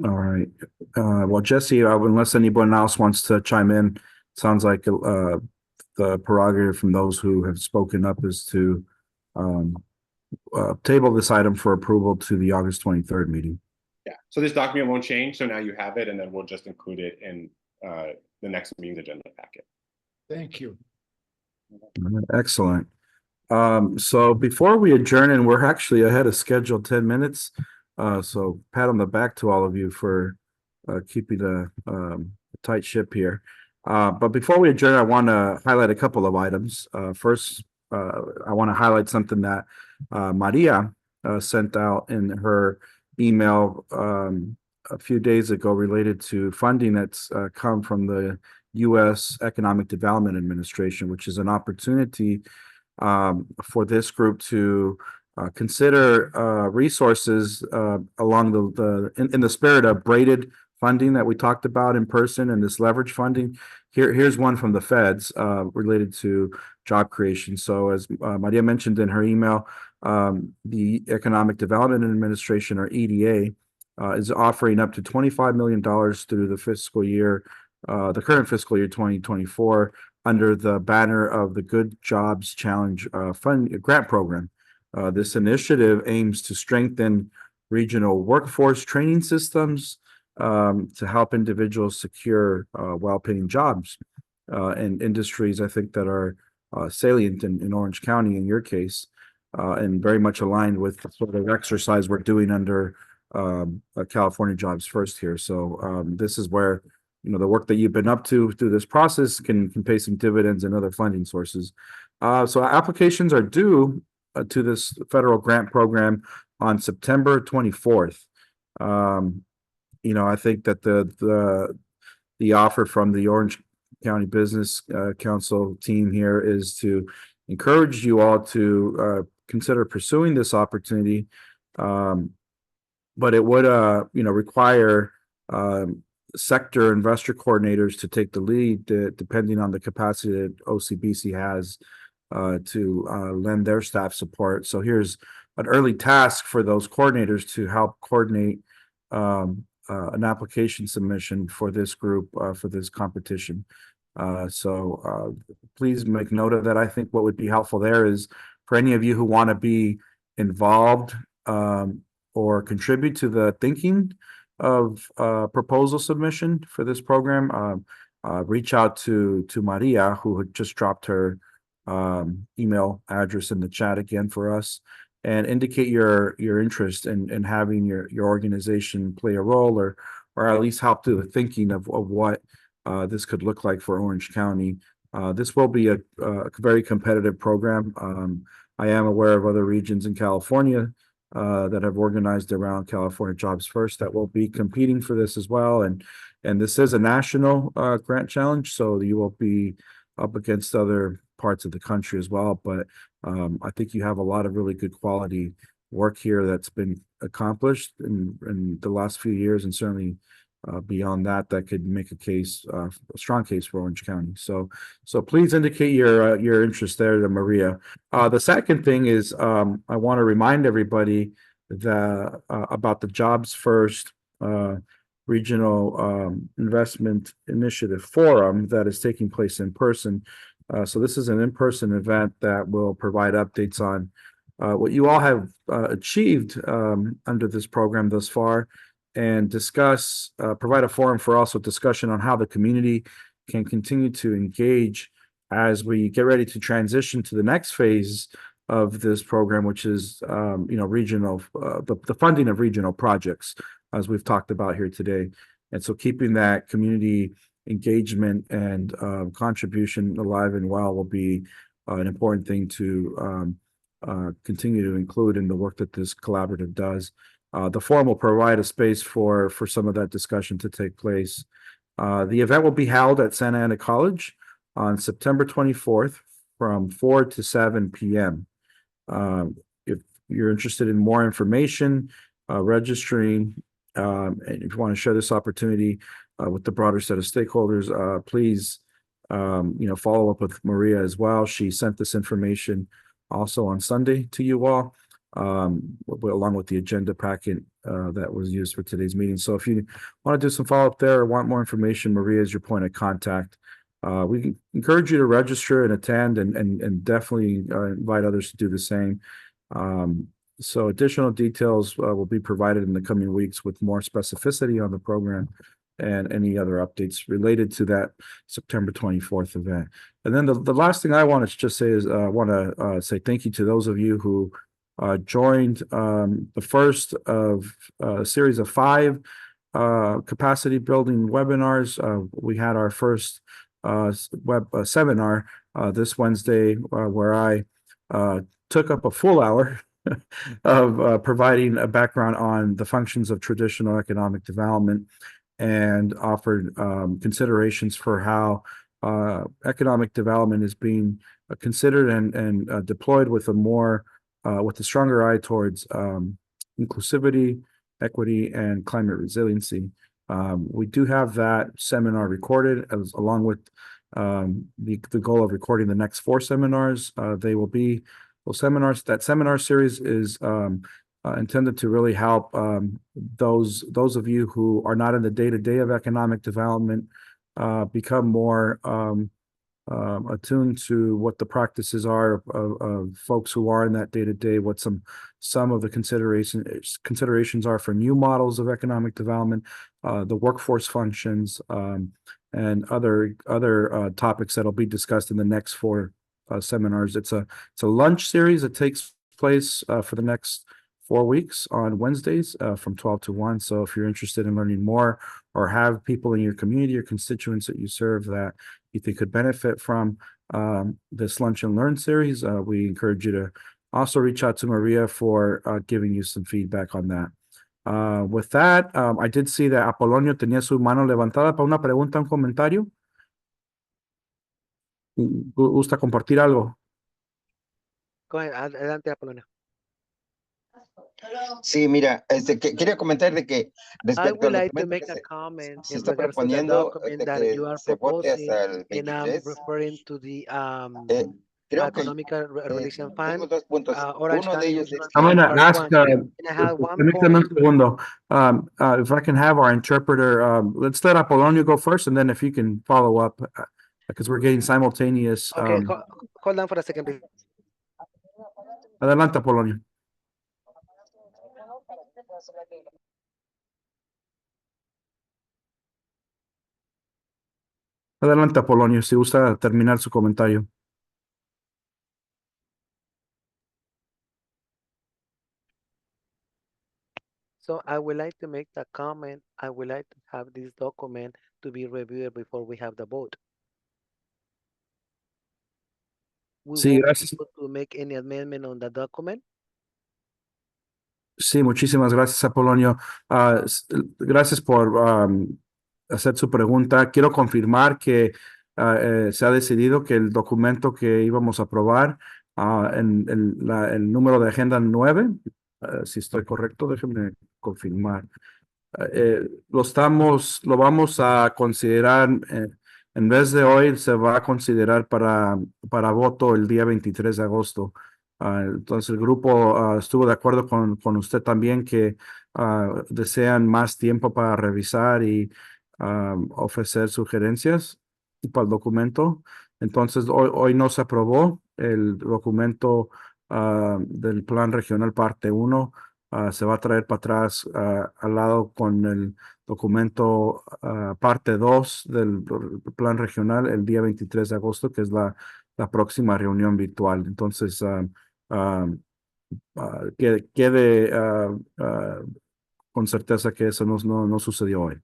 All right. Well, Jesse, unless anyone else wants to chime in, sounds like the prerogative from those who have spoken up is to table this item for approval to the August 23rd meeting. Yeah, so this document won't change. So now you have it, and then we'll just include it in the next meeting's agenda packet. Thank you. Excellent. So before we adjourn, and we're actually ahead of schedule 10 minutes, so pat on the back to all of you for keeping a tight ship here. But before we adjourn, I want to highlight a couple of items. First, I want to highlight something that Maria sent out in her email a few days ago related to funding that's come from the U.S. Economic Development Administration, which is an opportunity for this group to consider resources along in the spirit of braided funding that we talked about in person and this leverage funding. Here's one from the feds related to job creation. So as Maria mentioned in her email, the Economic Development Administration, or EDA, is offering up to $25 million through the fiscal year, the current fiscal year 2024, under the banner of the Good Jobs Challenge grant program. This initiative aims to strengthen regional workforce training systems to help individuals secure well-paying jobs in industries, I think, that are salient in Orange County in your case, and very much aligned with the sort of exercise we're doing under California Jobs First here. So this is where, you know, the work that you've been up to through this process can pay some dividends and other funding sources. So applications are due to this federal grant program on September 24th. You know, I think that the offer from the Orange County Business Council team here is to encourage you all to consider pursuing this opportunity, but it would, you know, require sector investor coordinators to take the lead, depending on the capacity that OCBC has to lend their staff support. So here's an early task for those coordinators to help coordinate an application submission for this group for this competition. So please make note of that. I think what would be helpful there is for any of you who want to be involved or contribute to the thinking of proposal submission for this program, reach out to Maria, who had just dropped her email address in the chat again for us, and indicate your interest in having your organization play a role, or at least help to the thinking of what this could look like for Orange County. This will be a very competitive program. I am aware of other regions in California that have organized around California Jobs First that will be competing for this as well. And this is a national grant challenge, so you will be up against other parts of the country as well. But I think you have a lot of really good quality work here that's been accomplished in the last few years, and certainly beyond that could make a case, a strong case for Orange County. So please indicate your interest there to Maria. The second thing is I want to remind everybody that about the Jobs First Regional Investment Initiative Forum that is taking place in person. So this is an in-person event that will provide updates on what you all have achieved under this program thus far, and discuss, provide a forum for also discussion on how the community can continue to engage as we get ready to transition to the next phase of this program, which is, you know, regional, the funding of regional projects, as we've talked about here today. And so keeping that community engagement and contribution alive and well will be an important thing to continue to include in the work that this collaborative does. The forum will provide a space for some of that discussion to take place. The event will be held at Santa Ana College on September 24th from 4 to 7 p.m. If you're interested in more information, registering, and if you want to share this opportunity with the broader set of stakeholders, please, you know, follow up with Maria as well. She sent this information also on Sunday to you all, along with the agenda packet that was used for today's meeting. So if you want to do some follow-up there or want more information, Maria is your point of contact. We encourage you to register and attend, and definitely invite others to do the same. So additional details will be provided in the coming weeks with more specificity on the program and any other updates related to that September 24th event. And then the last thing I want to just say is I want to say thank you to those of you who joined the first of a series of 5 capacity building webinars. We had our first seminar this Wednesday where I took up a full hour of providing a background on the functions of traditional economic development and offered considerations for how economic development is being considered and deployed with a stronger eye towards inclusivity, equity, and climate resiliency. We do have that seminar recorded along with the goal of recording the next 4 seminars. They will be those seminars. That seminar series is intended to really help those of you who are not in the day-to-day of economic development become more attuned to what the practices are of folks who are in that day-to-day, what some of the considerations are for new models of economic development, the workforce functions, and other topics that'll be discussed in the next 4 seminars. It's a lunch series that takes place for the next 4 weeks on Wednesdays from 12 to 1. So if you're interested in learning more or have people in your community or constituents that you serve that you think could benefit from this Lunch and Learn series, we encourage you to also reach out to Maria for giving you some feedback on that. With that, I did see that Apolonio tenía su mano levantada para una pregunta, un comentario. ¿Gusta compartir algo? Go ahead, adelante, Apolonio. Sí, mira, quería comentar de que I respecto would al like to documento make que a comment se in está regards to the proponiendo document de that que you are se vote proposing, hasta el and I'm 23. referring to the Creo que Economic Relation tengo Fund, 2 puntos. Orange Uno de County ellos es Regional I'm Plan gonna Part ask, 1. And I have one permítame un point. segundo. If I can have our interpreter, let's let Apolonio go first, and then if you can follow up, because we're getting simultaneous. Okay, hold on for a second, please. Adelante, Apolonio. Adelante, Apolonio, si gusta terminar su comentario. So I would like to make the comment. I would like to have this document to be reviewed before we have the vote. We Sí, won't be gracias. able to make any amendment on the document. Sí, muchísimas gracias, Apolonio. Gracias por hacer su pregunta. Quiero confirmar que se ha decidido que el documento que íbamos a aprobar en el número de agenda 9, si estoy correcto, déjenme confirmar. Lo vamos a considerar, en vez de hoy, se va a considerar para voto el día 23 de agosto. Entonces el grupo estuvo de acuerdo con usted también que desean más tiempo para revisar y ofrecer sugerencias para el documento. Entonces hoy no se aprobó el documento del Plan Regional Parte 1. Se va a traer para atrás al lado con el documento Parte 2 del Plan Regional el día 23 de agosto, que es la próxima reunión virtual. Entonces, quede con certeza que eso no sucedió hoy.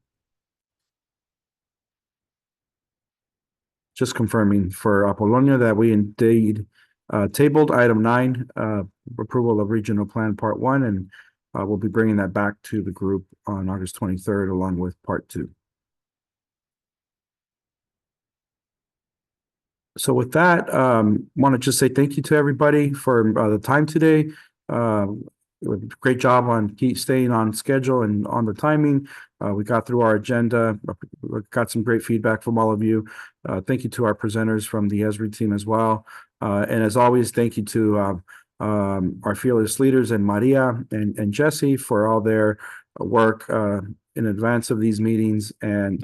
Just confirming for Apolonio that we indeed tabled item 9, approval of Regional Plan Part 1, and we'll be bringing that back to the group on August 23rd along with Part 2. So with that, want to just say thank you to everybody for the time today. Great job on staying on schedule and on the timing. We got through our agenda, got some great feedback from all of you. Thank you to our presenters from the Esri team as well. And as always, thank you to our fearless leaders and Maria and Jesse for all their work in advance of these meetings and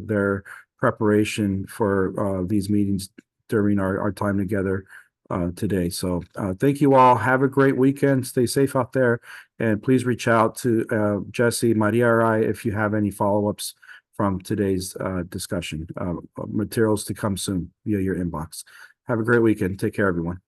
their preparation for these meetings during our time together today. So thank you all. Have a great weekend. Stay safe out there. And please reach out to Jesse, Maria, or I if you have any follow-ups from today's discussion. Materials to come soon via your inbox. Have a great weekend. Take care, everyone.